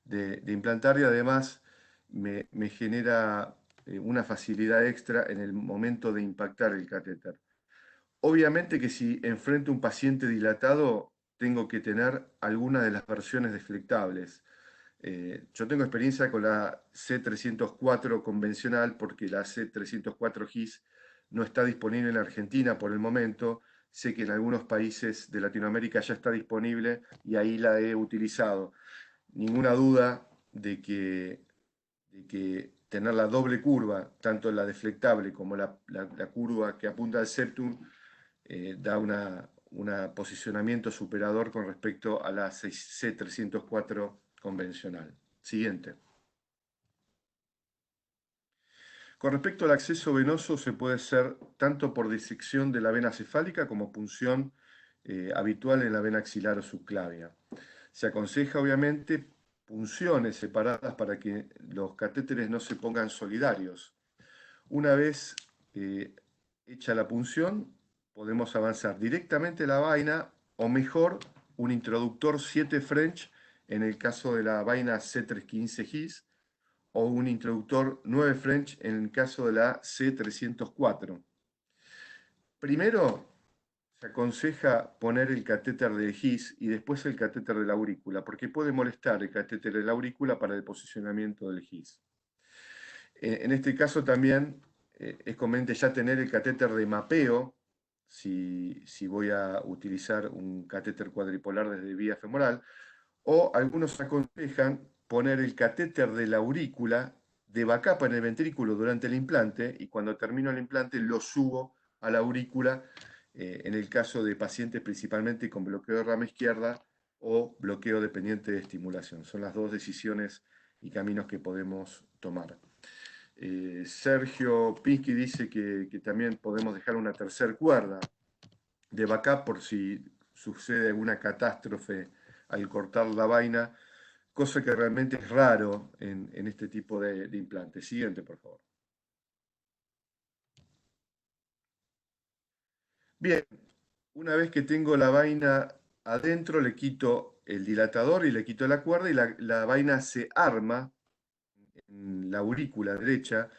de implantar y además me genera una facilidad extra en el momento de impactar el catéter. Obviamente que si enfrento a un paciente dilatado, tengo que tener alguna de las versiones deflectables. Yo tengo experiencia con la C304 convencional porque la C304 GIS no está disponible en Argentina por el momento. Sé que en algunos países de Latinoamérica ya está disponible y ahí la he utilizado. Ninguna duda de que tener la doble curva, tanto la deflectable como la curva que apunta al septum, da un posicionamiento superador con respecto a la C304 convencional. Siguiente. Con respecto al acceso venoso, se puede hacer tanto por disección de la vena cefálica como punción habitual en la vena axilar o subclavia. Se aconseja, obviamente, punciones separadas para que los catéteres no se pongan solidarios. Una vez hecha la punción, podemos avanzar directamente la vaina o mejor un introductor 7 French en el caso de la vaina C315 GIS o un introductor 9 French en el caso de la C304. Primero se aconseja poner el catéter de GIS y después el catéter de la aurícula, porque puede molestar el catéter de la aurícula para el posicionamiento del GIS. En este caso también es conveniente ya tener el catéter de mapeo, si voy a utilizar un catéter cuadripolar desde vía femoral, o algunos aconsejan poner el catéter de la aurícula de backup en el ventrículo durante el implante y cuando termino el implante lo subo a la aurícula en el caso de pacientes principalmente con bloqueo de rama izquierda o bloqueo dependiente de estimulación. Son las dos decisiones y caminos que podemos tomar. Sergio Pinsky dice que también podemos dejar una tercera cuerda de backup por si sucede alguna catástrofe al cortar la vaina, cosa que realmente es raro en este tipo de implantes. Siguiente, por favor. Bien, Una vez que tengo la vaina adentro, le quito el dilatador y le quito la cuerda y la vaina se arma en la aurícula derecha.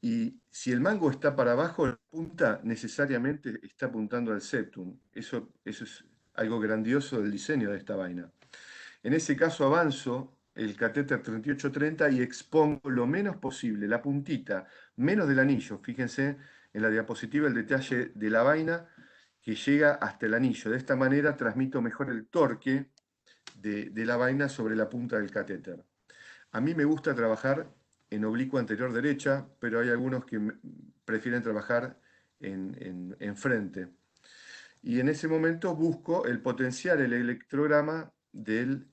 Y si el mango está para abajo, la punta necesariamente está apuntando al septum. Eso es algo grandioso del diseño de esta vaina. En ese caso avanzo el catéter 3830 y expongo lo menos posible la puntita, menos del anillo. Fíjense en la diapositiva el detalle de la vaina que llega hasta el anillo. De esta manera transmito mejor el torque de la vaina sobre la punta del catéter. A mí me gusta trabajar en oblicuo anterior derecha, pero hay algunos que prefieren trabajar en frente. Y en ese momento busco el potenciar el electrograma del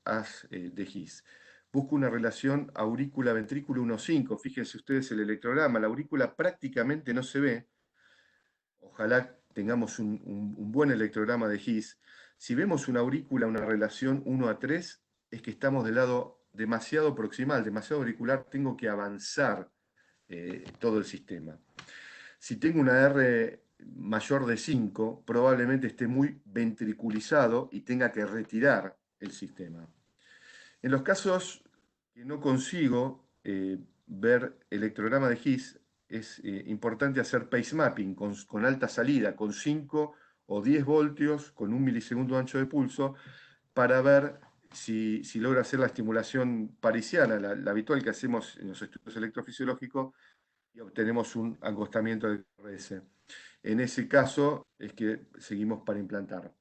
haz de His. Busco una relación aurícula-ventrículo 1,5. Fíjense ustedes el electrograma, la aurícula prácticamente no se ve. Ojalá tengamos un buen electrograma de His. Si vemos una aurícula, una relación 1:3, es que estamos del lado demasiado proximal, demasiado auricular, tengo que avanzar todo el sistema. Si tengo una R mayor de 5, probablemente esté muy ventriculizado y tenga que retirar el sistema. En los casos que no consigo ver electrograma de His, es importante hacer pace mapping con alta salida, con 5 o 10 voltios, con 1 milisegundo ancho de pulso, para ver si logra hacer la estimulación parisiana, la habitual que hacemos en los estudios electrofisiológicos, y obtenemos un angostamiento del QRS. En ese caso es que seguimos para implantar.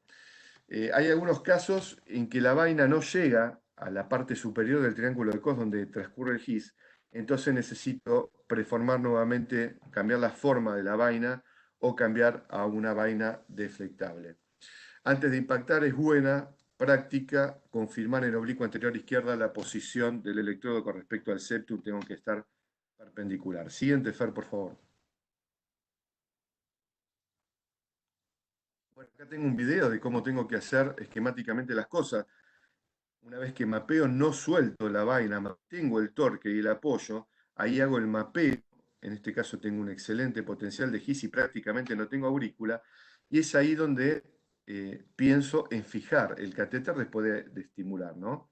Hay algunos casos en que la vaina no llega a la parte superior del triángulo de Cos donde transcurre el His, entonces necesito preformar nuevamente, cambiar la forma de la vaina o cambiar a una vaina deflectable. Antes de impactar es buena práctica confirmar en oblicuo anterior izquierda la posición del electrodo con respecto al septum, tengo que estar perpendicular. Siguiente, Fer, por favor. Bueno, acá tengo un video de cómo tengo que hacer esquemáticamente las cosas. Una vez que mapeo, no suelto la vaina, mantengo el torque y el apoyo, ahí hago el mapeo, en este caso tengo un excelente potencial de His y prácticamente no tengo aurícula, y es ahí donde pienso en fijar el catéter después de estimular, ¿no?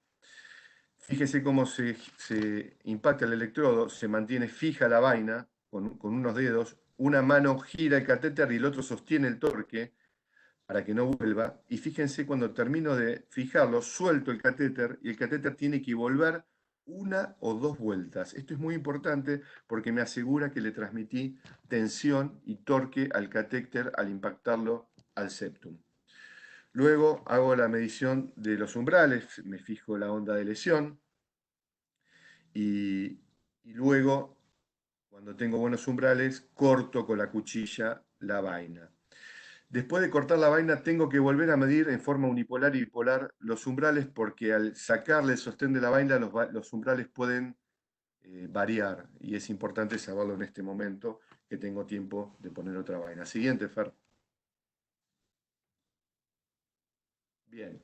Fíjese cómo se impacta el electrodo, se mantiene fija la vaina con unos dedos, una mano gira el catéter y el otro sostiene el torque para que no vuelva. Y fíjense, cuando termino de fijarlo, suelto el catéter y el catéter tiene que volver 1 o 2 vueltas. Esto es muy importante porque me asegura que le transmití tensión y torque al catéter al impactarlo al septum. Luego hago la medición de los umbrales, me fijo la onda de lesión y luego, cuando tengo buenos umbrales, corto con la cuchilla la vaina. Después de cortar la vaina, tengo que volver a medir en forma unipolar y bipolar los umbrales, porque al sacarle el sostén de la vaina, los umbrales pueden variar, y es importante saberlo en este momento, que tengo tiempo de poner otra vaina. Siguiente, Fer. Bien.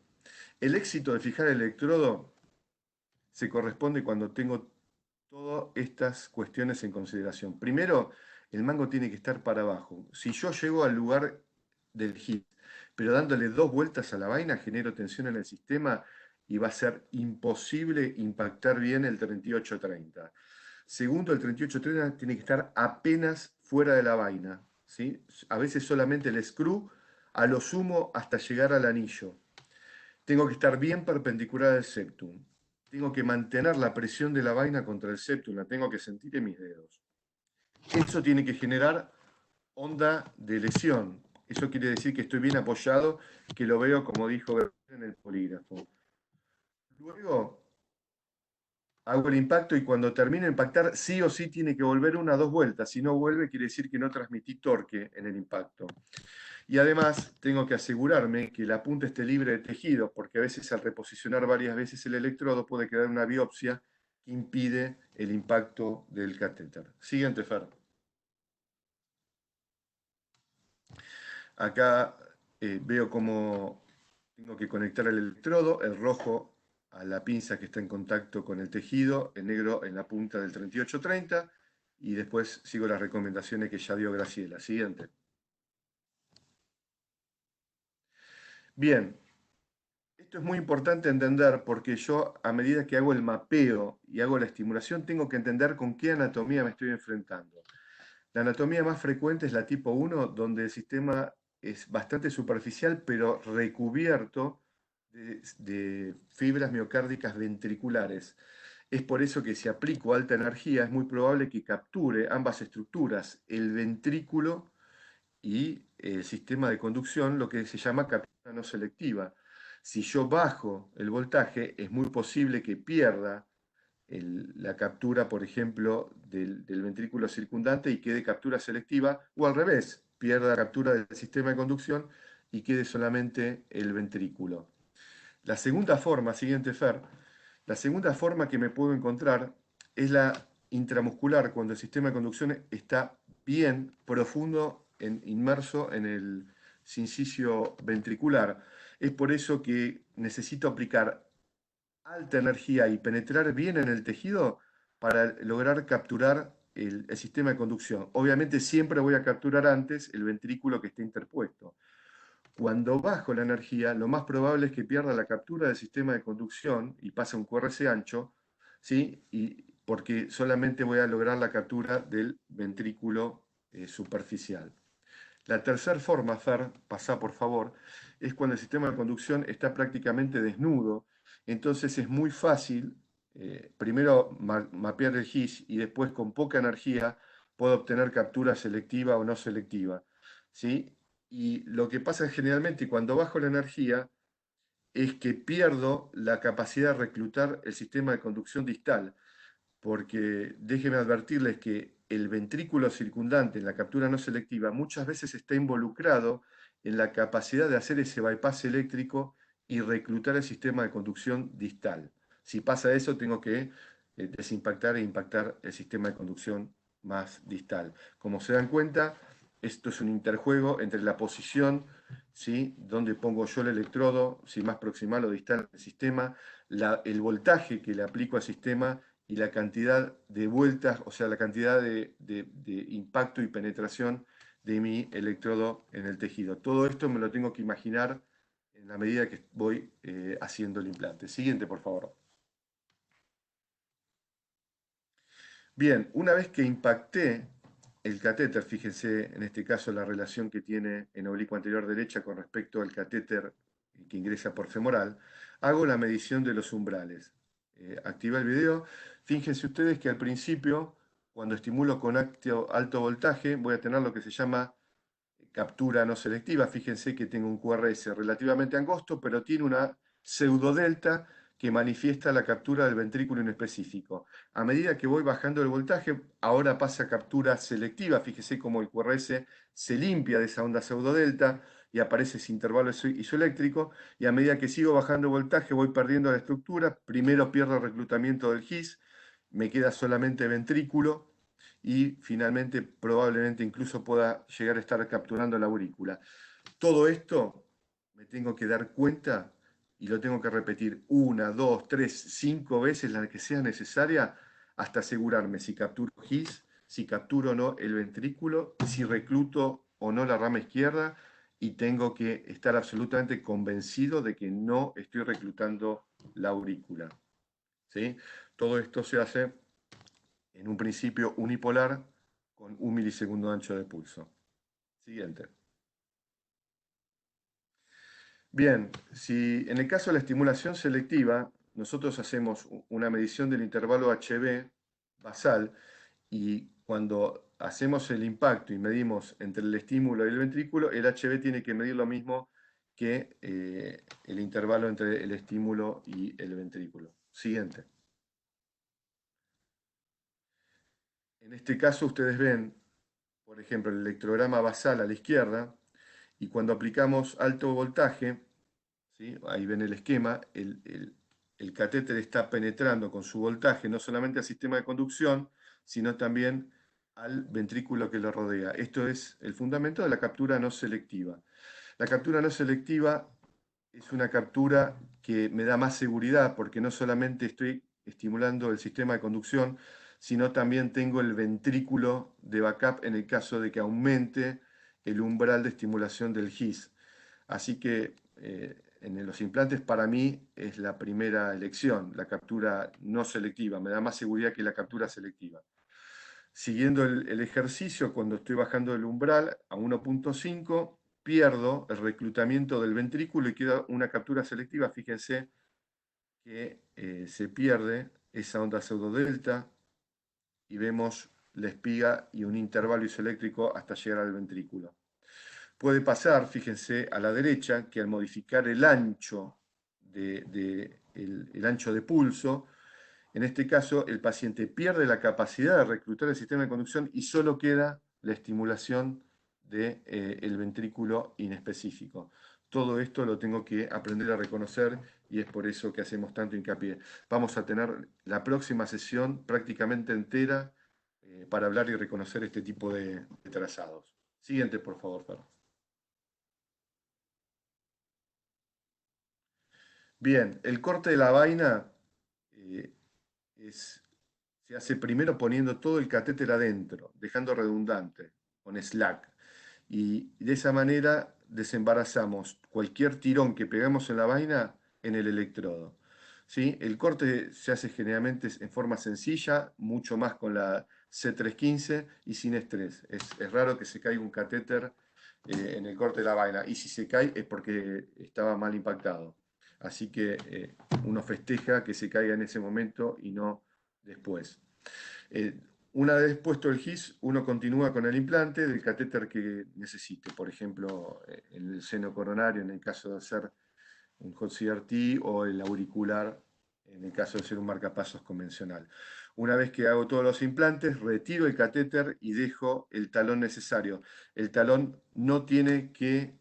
El éxito de fijar el electrodo se corresponde cuando tengo todas estas cuestiones en consideración. Primero, el mango tiene que estar para abajo. Si yo llego al lugar del hit, pero dándole 2 vueltas a la vaina, genero tensión en el sistema y va a ser imposible impactar bien el 3830. Segundo, el 3830 tiene que estar apenas fuera de la vaina, ¿sí? A veces solamente el screw, a lo sumo hasta llegar al anillo. Tengo que estar bien perpendicular al septum. Tengo que mantener la presión de la vaina contra el septum, la tengo que sentir en mis dedos. Eso tiene que generar onda de lesión. Eso quiere decir que estoy bien apoyado, que lo veo, como dijo en el polígrafo. Luego hago el impacto y cuando termino de impactar, sí o sí tiene que volver 1 o 2 vueltas. Si no vuelve, quiere decir que no transmití torque en el impacto. Y además tengo que asegurarme que la punta esté libre de tejido, porque a veces al reposicionar varias veces el electrodo puede quedar una biopsia que impide el impacto del catéter. Siguiente, Fer. Acá veo cómo tengo que conectar el electrodo, el rojo a la pinza que está en contacto con el tejido, el negro en la punta del 3830, y después sigo las recomendaciones que ya dio Graciela. Siguiente. Bien, esto es muy importante entender porque yo, a medida que hago el mapeo y hago la estimulación, tengo que entender con qué anatomía me estoy enfrentando. La anatomía más frecuente es la tipo 1, donde el sistema es bastante superficial, pero recubierto de fibras miocárdicas ventriculares. Es por eso que si aplico alta energía, es muy probable que capture ambas estructuras, el ventrículo y el sistema de conducción, lo que se llama captura no selectiva. Si yo bajo el voltaje, es muy posible que pierda la captura, por ejemplo, del ventrículo circundante y quede captura selectiva, o al revés, pierda la captura del sistema de conducción y quede solamente el ventrículo. La segunda forma, siguiente Fer, la segunda forma que me puedo encontrar es la intramuscular, cuando el sistema de conducción está bien profundo, inmerso en el sincicio ventricular. Es por eso que necesito aplicar alta energía y penetrar bien en el tejido para lograr capturar el sistema de conducción. Obviamente siempre voy a capturar antes el ventrículo que esté interpuesto. Cuando bajo la energía, lo más probable es que pierda la captura del sistema de conducción y pase un QRS ancho, ¿sí? Porque solamente voy a lograr la captura del ventrículo superficial. La tercera forma, Fer, pasá por favor, es cuando el sistema de conducción está prácticamente desnudo. Entonces es muy fácil, primero mapear el GIS y después con poca energía puedo obtener captura selectiva o no selectiva. ¿Sí? Y lo que pasa generalmente cuando bajo la energía es que pierdo la capacidad de reclutar el sistema de conducción distal, porque déjenme advertirles que el ventrículo circundante en la captura no selectiva muchas veces está involucrado en la capacidad de hacer ese bypass eléctrico y reclutar el sistema de conducción distal. Si pasa eso, tengo que desimpactar e impactar el sistema de conducción más distal. Como se dan cuenta, esto es un interjuego entre la posición, ¿sí? Donde pongo yo el electrodo, si más proximal o distal del sistema, el voltaje que le aplico al sistema y la cantidad de vueltas, o sea, la cantidad de impacto y penetración de mi electrodo en el tejido. Todo esto me lo tengo que imaginar en la medida que voy haciendo el implante. Siguiente, por favor. Bien, una vez que impacté el catéter, fíjense en este caso la relación que tiene en oblicuo anterior derecha con respecto al catéter que ingresa por femoral, hago la medición de los umbrales. Activa el video. Fíjense ustedes que al principio, cuando estimulo con alto voltaje, voy a tener lo que se llama captura no selectiva. Fíjense que tengo un QRS relativamente angosto, pero tiene una pseudodelta que manifiesta la captura del ventrículo inespecífico. A medida que voy bajando el voltaje, ahora pasa a captura selectiva. Fíjese cómo el QRS se limpia de esa onda pseudodelta y aparece ese intervalo isoeléctrico. Y a medida que sigo bajando el voltaje, voy perdiendo la estructura. Primero pierdo el reclutamiento del GIS, me queda solamente ventrículo y finalmente probablemente incluso pueda llegar a estar capturando la aurícula. Todo esto me tengo que dar cuenta y lo tengo que repetir 1, 2, 3, 5 veces, la que sea necesaria, hasta asegurarme si capturo GIS, si capturo o no el ventrículo, si recluto o no la rama izquierda, y tengo que estar absolutamente convencido de que no estoy reclutando la aurícula. ¿Sí? Todo esto se hace en un principio unipolar con 1 milisegundo ancho de pulso. Siguiente. Bien, si en el caso de la estimulación selectiva, nosotros hacemos una medición del intervalo HB basal y cuando hacemos el impacto y medimos entre el estímulo y el ventrículo, el HB tiene que medir lo mismo que el intervalo entre el estímulo y el ventrículo. Siguiente. En este caso ustedes ven, por ejemplo, el electrograma basal a la izquierda, y cuando aplicamos alto voltaje, ¿sí? Ahí ven el esquema, el catéter está penetrando con su voltaje no solamente al sistema de conducción, sino también al ventrículo que lo rodea. Esto es el fundamento de la captura no selectiva. La captura no selectiva es una captura que me da más seguridad porque no solamente estoy estimulando el sistema de conducción, sino también tengo el ventrículo de backup en el caso de que aumente el umbral de estimulación del GIS. Así que en los implantes para mí es la primera elección, la captura no selectiva, me da más seguridad que la captura selectiva. Siguiendo el ejercicio, cuando estoy bajando el umbral a 1.5, pierdo el reclutamiento del ventrículo y queda una captura selectiva. Fíjense que se pierde esa onda pseudodelta y vemos la espiga y un intervalo isoeléctrico hasta llegar al ventrículo. Puede pasar, fíjense, a la derecha, que al modificar el ancho el ancho de pulso, en este caso el paciente pierde la capacidad de reclutar el sistema de conducción y solo queda la estimulación del ventrículo inespecífico. Todo esto lo tengo que aprender a reconocer y es por eso que hacemos tanto hincapié. Vamos a tener la próxima sesión prácticamente entera para hablar y reconocer este tipo de trazados. Siguiente, por favor, Fer. Bien, el corte de la vaina eh, se hace primero poniendo todo el catéter adentro, dejando redundante, con slack. Y de esa manera desembarazamos cualquier tirón que pegamos en la vaina en el electrodo. ¿Sí? El corte se hace generalmente en forma sencilla, mucho más con la C315 y sin estrés. Es raro que se caiga un catéter en el corte de la vaina. Y si se cae es porque estaba mal impactado. Así que uno festeja que se caiga en ese momento y no después. Una vez puesto el GIS, uno continúa con el implante del catéter que necesite, por ejemplo, en el seno coronario, en el caso de ser un JCRT, o el auricular, en el caso de ser un marcapasos convencional. Una vez que hago todos los implantes, retiro el catéter y dejo el talón necesario. El talón no tiene que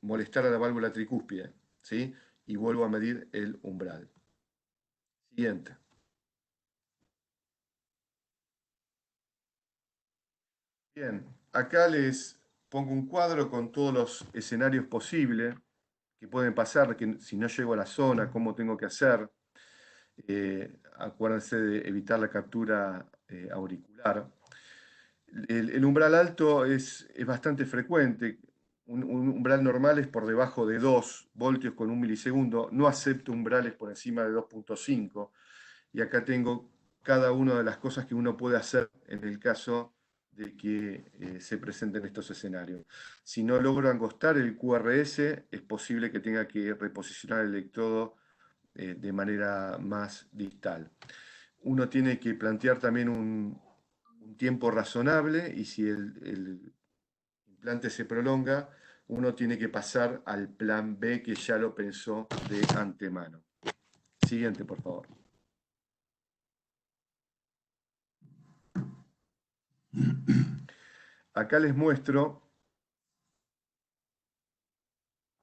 molestar a la válvula tricúspide, ¿sí? Y vuelvo a medir el umbral. Siguiente. Bien, acá les pongo un cuadro con todos los escenarios posibles que pueden pasar, que si no llego a la zona, cómo tengo que hacer. Acuérdense de evitar la captura auricular. El umbral alto es bastante frecuente. Un umbral normal es por debajo de 2 voltios con 1 milisegundo. No acepto umbrales por encima de 2.5. Y acá tengo cada una de las cosas que uno puede hacer en el caso de que se presenten estos escenarios. Si no logro angostar el QRS, es posible que tenga que reposicionar el electrodo de manera más distal. Uno tiene que plantear también un tiempo razonable y si el implante se prolonga, uno tiene que pasar al plan B que ya lo pensó de antemano. Siguiente, por favor. Acá les muestro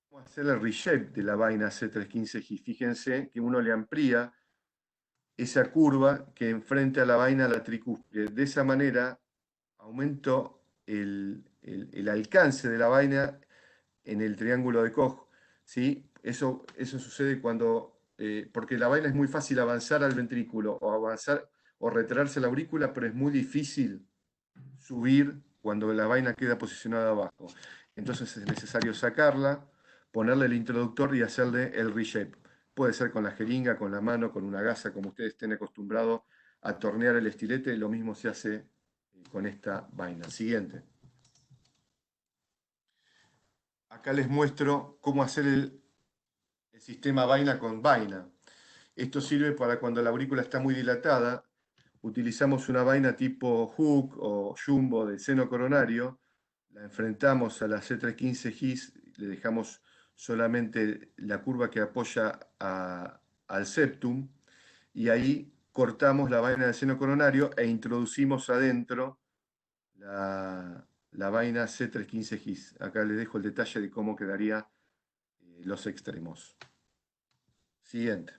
cómo hacer el reshape de la vaina C315G. Fíjense que uno le amplía esa curva que enfrenta a la vaina a la tricúspide. De esa manera aumento el alcance de la vaina en el triángulo de Koch. ¿Sí? Eso sucede cuando, porque la vaina es muy fácil avanzar al ventrículo o avanzar o retraerse la aurícula, pero es muy difícil subir cuando la vaina queda posicionada abajo. Entonces es necesario sacarla, ponerle el introductor y hacerle el reshape. Puede ser con la jeringa, con la mano, con una gasa, como ustedes estén acostumbrados a tornear el estilete. Lo mismo se hace con esta vaina. Siguiente. Acá les muestro cómo hacer el sistema vaina con vaina. Esto sirve para cuando la aurícula está muy dilatada. Utilizamos una vaina tipo hook o jumbo del seno coronario, la enfrentamos a la C315 GIS, le dejamos solamente la curva que apoya al septum y ahí cortamos la vaina del seno coronario e introducimos adentro la vaina C315 GIS. Acá les dejo el detalle de cómo quedaría los extremos. Siguiente.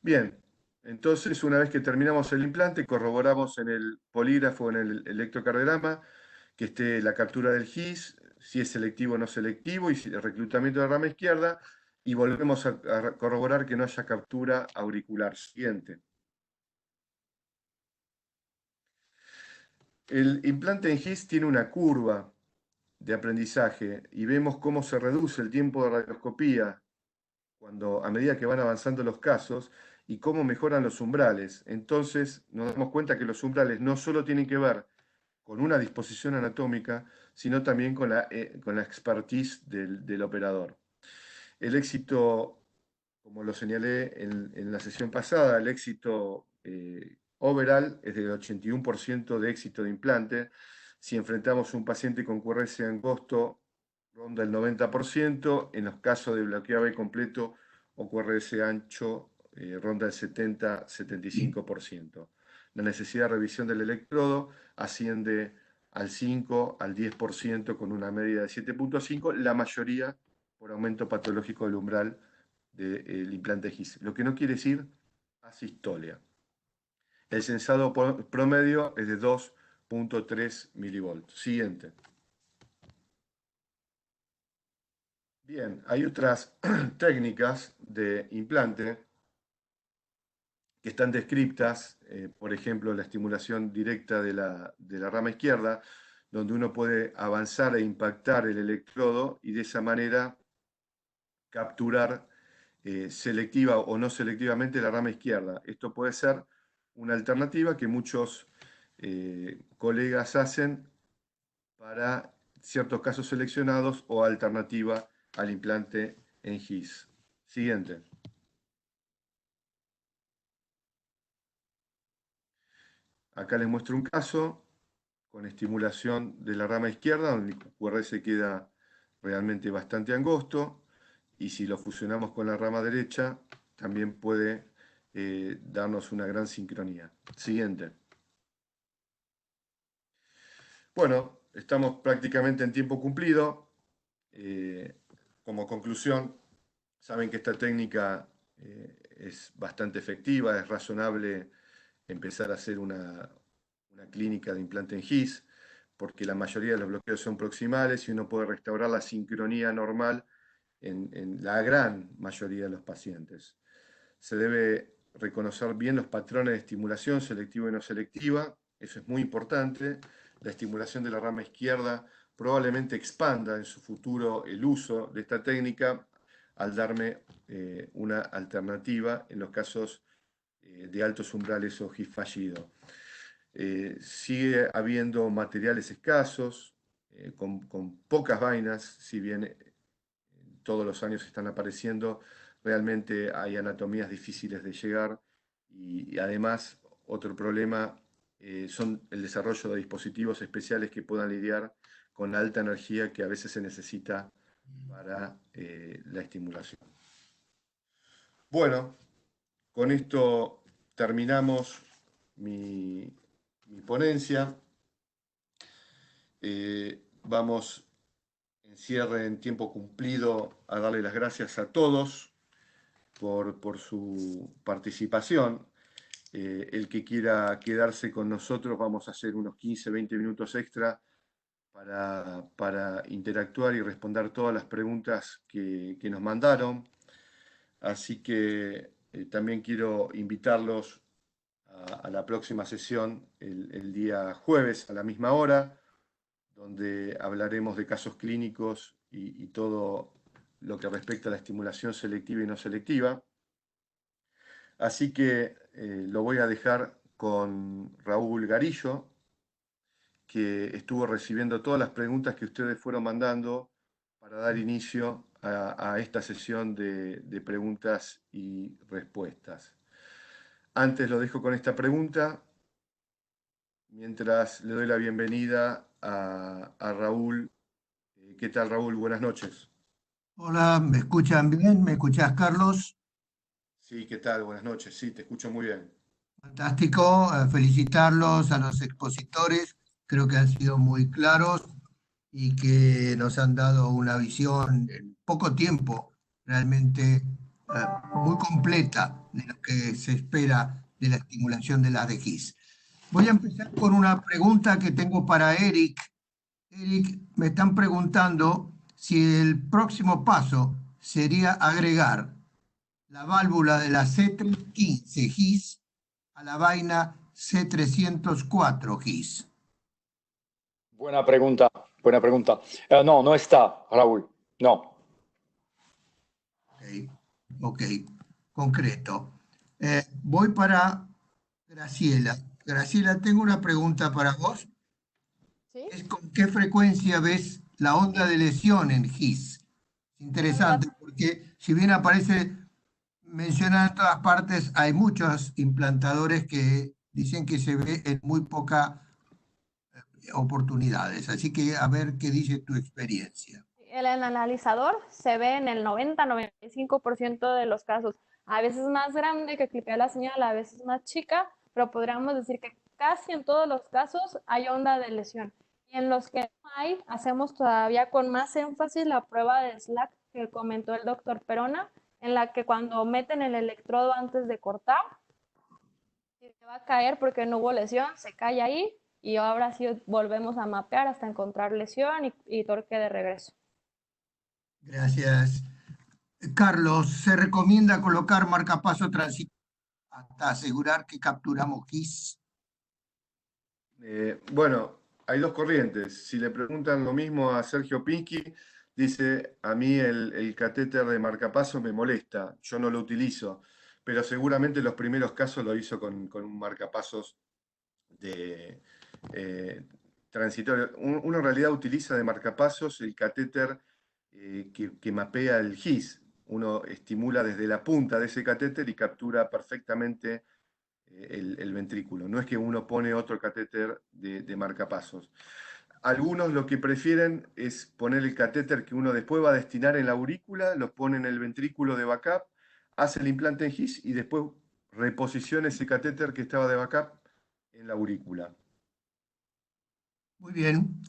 Bien, entonces una vez que terminamos el implante, corroboramos en el polígrafo, en el electrocardiograma, que esté la captura del GIS, si es selectivo o no selectivo, y si el reclutamiento de rama izquierda, y volvemos a corroborar que no haya captura auricular. Siguiente. El implante en GIS tiene una curva de aprendizaje y vemos cómo se reduce el tiempo de radioscopía a medida que van avanzando los casos y cómo mejoran los umbrales. Entonces nos damos cuenta que los umbrales no solo tienen que ver con una disposición anatómica, sino también con la expertise del operador. El éxito, como lo señalé en la sesión pasada, el éxito overall es del 81% de éxito de implante. Si enfrentamos un paciente con QRS angosto, ronda el 90%. En los casos de bloqueo AB completo o QRS ancho, ronda el 70-75%. La necesidad de revisión del electrodo asciende al 5 al 10% con una media de 7.5, la mayoría por aumento patológico del umbral del implante GIS, lo que no quiere decir asistolia. El sensado promedio es de 2.3 milivolts. Siguiente. Bien, hay otras técnicas de implante que están descritas, por ejemplo, la estimulación directa de la rama izquierda, donde uno puede avanzar e impactar el electrodo y de esa manera capturar selectiva o no selectivamente la rama izquierda. Esto puede ser una alternativa que muchos colegas hacen para ciertos casos seleccionados o alternativa al implante en GIS. Siguiente. Acá les muestro un caso con estimulación de la rama izquierda, donde el QRS queda realmente bastante angosto, y si lo fusionamos con la rama derecha, también puede darnos una gran sincronía. Siguiente. Bueno, estamos prácticamente en tiempo cumplido. Como conclusión, saben que esta técnica es bastante efectiva, es razonable empezar a hacer una clínica de implante en GIS, porque la mayoría de los bloqueos son proximales y uno puede restaurar la sincronía normal en la gran mayoría de los pacientes. Se debe reconocer bien los patrones de estimulación selectiva y no selectiva, eso es muy importante. La estimulación de la rama izquierda probablemente expanda en su futuro el uso de esta técnica al darme una alternativa en los casos de altos umbrales o GIS fallido. Sigue habiendo materiales escasos, con pocas vainas, si bien todos los años están apareciendo, realmente hay anatomías difíciles de llegar y además otro problema son el desarrollo de dispositivos especiales que puedan lidiar con la alta energía que a veces se necesita para la estimulación. Bueno, con esto terminamos mi ponencia. Vamos en cierre en tiempo cumplido a darle las gracias a todos por su participación. El que quiera quedarse con nosotros, vamos a hacer unos 15, 20 minutos extra para interactuar y responder todas las preguntas que nos mandaron. Así que también quiero invitarlos a la próxima sesión el día jueves a la misma hora, donde hablaremos de casos clínicos y todo lo que respecta a la estimulación selectiva y no selectiva. Así que lo voy a dejar con Raúl Garillo, que estuvo recibiendo todas las preguntas que ustedes fueron mandando para dar inicio a esta sesión de preguntas y respuestas. Antes lo dejo con esta pregunta, mientras le doy la bienvenida a Raúl. ¿Qué tal, Raúl? Buenas noches. Hola, ¿me escuchan bien? ¿Me escuchás, Carlos? Sí, ¿qué tal? Buenas noches. Sí, te escucho muy bien. Fantástico, felicitarlos a los expositores, creo que han sido muy claros y que nos han dado una visión en poco tiempo realmente muy completa de lo que se espera de la estimulación de las de GIS. Voy a empezar con una pregunta que tengo para Eric. Eric, me están preguntando si el próximo paso sería agregar la válvula de la C315 GIS a la vaina C304 GIS. Buena pregunta, buena pregunta. No, no está, Raúl. No. Ok, ok, concreto. Voy para Graciela. Graciela, tengo una pregunta para vos. ¿Sí? Es ¿con qué frecuencia ves la onda de lesión en GIS? La verdad, Interesante, porque si bien aparece mencionada en todas partes, hay muchos implantadores que dicen que se ve en muy pocas oportunidades. Así que a ver qué dice tu experiencia. el analizador se ve en el 90-95% de los casos. A veces más grande que clipea la señal, a veces más chica, pero podríamos decir que casi en todos los casos hay onda de lesión. Y en los que no hay, hacemos todavía con más énfasis la prueba de Slack que comentó el doctor Perona, en la que cuando meten el electrodo antes de cortar, si se va a caer porque no hubo lesión, se cae ahí y ahora sí volvemos a mapear hasta encontrar lesión y torque de regreso. Gracias. Carlos, ¿se recomienda colocar marcapaso transitorio hasta asegurar que capturamos GIS? Bueno, hay dos corrientes. Si le preguntan lo mismo a Sergio Pinsky, dice, a mí el catéter de marcapaso me molesta, yo no lo utilizo, pero seguramente los primeros casos lo hizo con un marcapasos de transitorio. Uno en realidad utiliza de marcapasos el catéter que mapea el GIS. Uno estimula desde la punta de ese catéter y captura perfectamente el ventrículo. No es que uno pone otro catéter de marcapasos. Algunos lo que prefieren es poner el catéter que uno después va a destinar en la aurícula, lo pone en el ventrículo de backup, hace el implante en GIS y después reposiciona ese catéter que estaba de backup en la aurícula. Muy bien.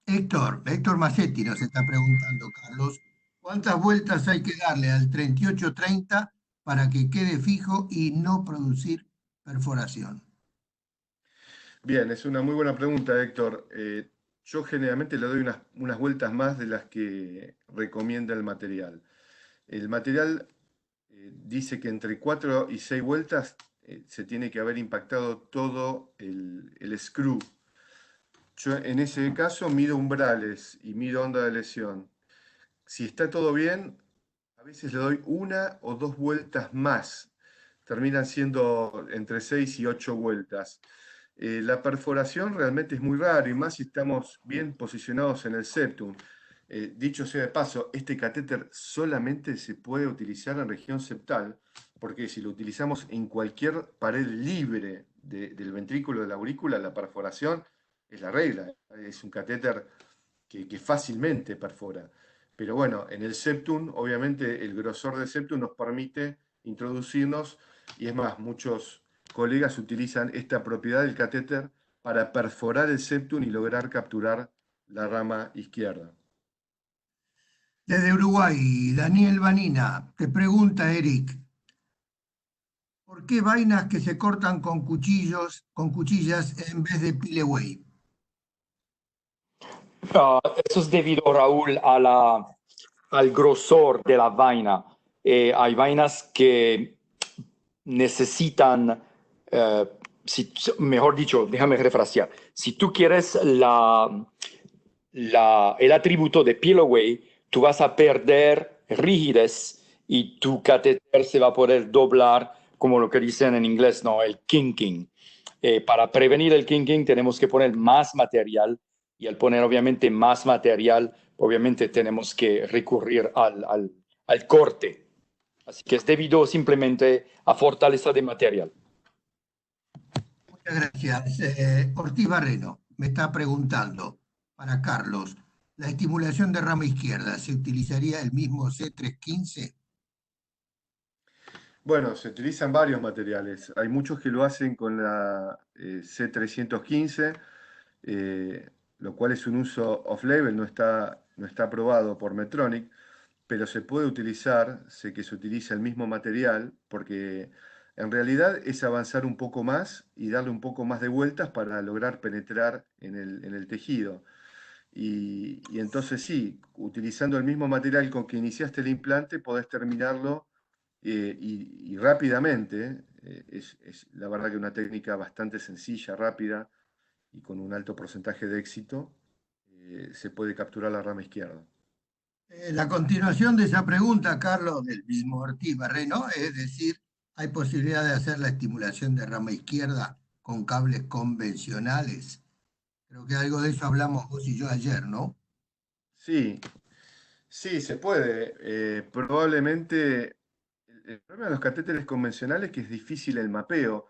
Héctor Macetti nos está preguntando, Carlos, ¿cuántas vueltas hay que darle al 3830 para que quede fijo y no producir perforación? Bien, es una muy buena pregunta, Héctor. Yo generalmente le doy unas vueltas más de las que recomienda el material. El material dice que entre 4 y 6 vueltas se tiene que haber impactado todo el screw. Yo en ese caso mido umbrales y mido onda de lesión. Si está todo bien, a veces le doy una o dos vueltas más. Terminan siendo entre 6 y 8 vueltas. La perforación realmente es muy raro y más si estamos bien posicionados en el septum. Dicho sea de paso, este catéter solamente se puede utilizar en región septal, porque si lo utilizamos en cualquier pared libre del ventrículo de la aurícula, la perforación es la regla. Es un catéter que fácilmente perfora. Pero bueno, en el septum, obviamente el grosor del septum nos permite introducirnos, y es más, muchos colegas utilizan esta propiedad del catéter para perforar el septum y lograr capturar la rama izquierda. Desde Uruguay, Daniel Vanina, te pregunta Eric, ¿por qué vainas que se cortan con cuchillas en vez de pileway? Eso es debido, Raúl, al grosor de la vaina. Hay vainas que necesitan, mejor dicho, déjame refrasear, si tú quieres el atributo de peel away, tú vas a perder rigidez y tu catéter se va a poder doblar, como lo que dicen en inglés, ¿no? El kinking. Para prevenir el kinking tenemos que poner más material y al poner obviamente más material, obviamente tenemos que recurrir al corte. Así que es debido simplemente a fortaleza de material. Muchas gracias. Ortiz Barreno me está preguntando para Carlos, ¿la estimulación de rama izquierda se utilizaría el mismo C315? Bueno, se utilizan varios materiales. Hay muchos que lo hacen con la C315, lo cual es un uso off-label, no está aprobado por Medtronic, pero se puede utilizar, sé que se utiliza el mismo material, porque en realidad es avanzar un poco más y darle un poco más de vueltas para lograr penetrar en el tejido. Y entonces sí, utilizando el mismo material con que iniciaste el implante, podés terminarlo y rápidamente. Es la verdad que una técnica bastante sencilla, rápida, y con un alto porcentaje de éxito, se puede capturar la rama izquierda. La continuación de esa pregunta, Carlos, del mismo Ortiz Barreno, es decir, ¿hay posibilidad de hacer la estimulación de rama izquierda con cables convencionales? Creo que algo de eso hablamos vos y yo ayer, ¿no? Sí, sí, se puede. Probablemente el problema de los catéteres convencionales es que es difícil el mapeo.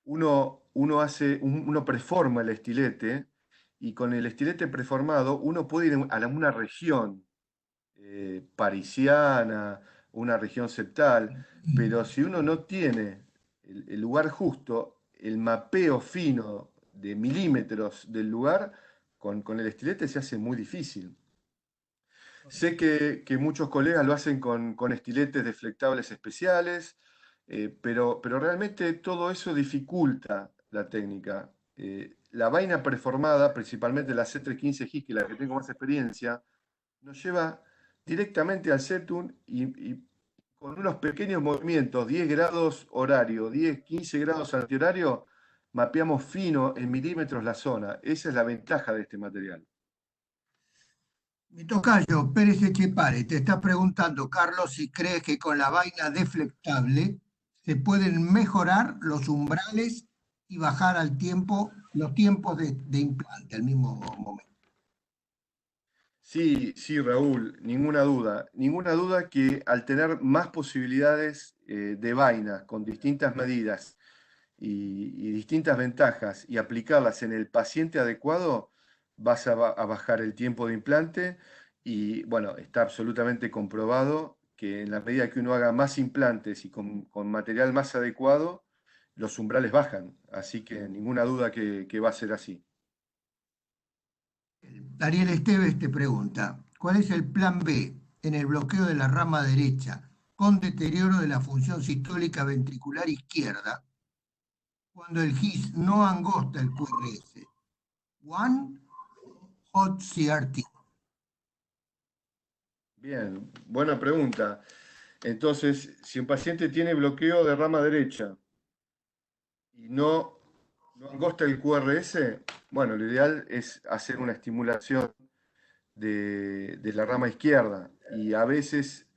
Uno preforma el estilete y con el estilete preformado uno puede ir a una región parisiana, una región septal, pero si uno no tiene el lugar justo, el mapeo fino de milímetros del lugar, con el estilete se hace muy difícil. Sé que muchos colegas lo hacen con estiletes deflectables especiales, pero realmente todo eso dificulta la técnica. La vaina preformada, principalmente la C315 GIS, que es la que tengo más experiencia, nos lleva directamente al septum y con unos pequeños movimientos, 10 grados horario, 10, 15 grados antihorario, mapeamos fino en milímetros la zona. Esa es la ventaja de este material. Mi tocayo, Pérez Echepare, te está preguntando, Carlos, si crees que con la vaina deflectable se pueden mejorar los umbrales y bajar los tiempos de implante al mismo momento. Sí, sí, Raúl, ninguna duda que al tener más posibilidades de vaina con distintas medidas y distintas ventajas y aplicarlas en el paciente adecuado, vas a bajar el tiempo de implante y bueno, está absolutamente comprobado que en la medida que uno haga más implantes y con material más adecuado, los umbrales bajan, así que ninguna duda que va a ser así. Ariel Esteves te pregunta, ¿cuál es el plan B en el bloqueo de la rama derecha con deterioro de la función sistólica ventricular izquierda cuando el GIS no angosta el QRS? One Hot CRT. Bien, buena pregunta. Entonces, si un paciente tiene bloqueo de rama derecha y no angosta el QRS, bueno, lo ideal es hacer una estimulación de la rama izquierda y a veces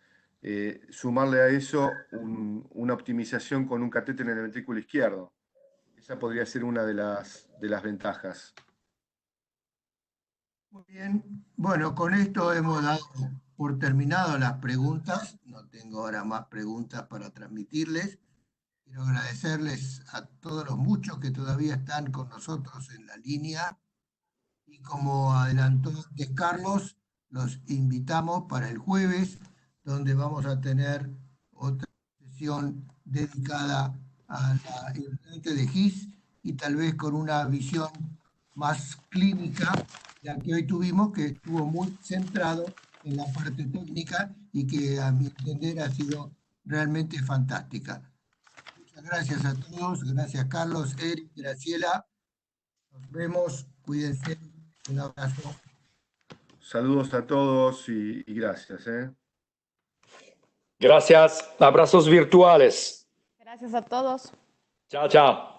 sumarle a eso una optimización con un catéter en el ventrículo izquierdo. Esa podría ser una de las ventajas. Muy bien. Bueno, con esto hemos dado por terminado las preguntas. No tengo ahora más preguntas para transmitirles. Quiero agradecerles a todos los muchos que todavía están con nosotros en la línea. Y como adelantó antes Carlos, los invitamos para el jueves, donde vamos a tener otra sesión dedicada a la implante de GIS y tal vez con una visión más clínica, la que hoy tuvimos, que estuvo muy centrado en la parte técnica y que a mi entender ha sido realmente fantástica. Muchas gracias a todos, gracias Carlos, Eric, Graciela. Nos vemos, cuídense, un abrazo. Saludos a todos y gracias. Gracias. Abrazos virtuales. Gracias a todos. Chao, chao.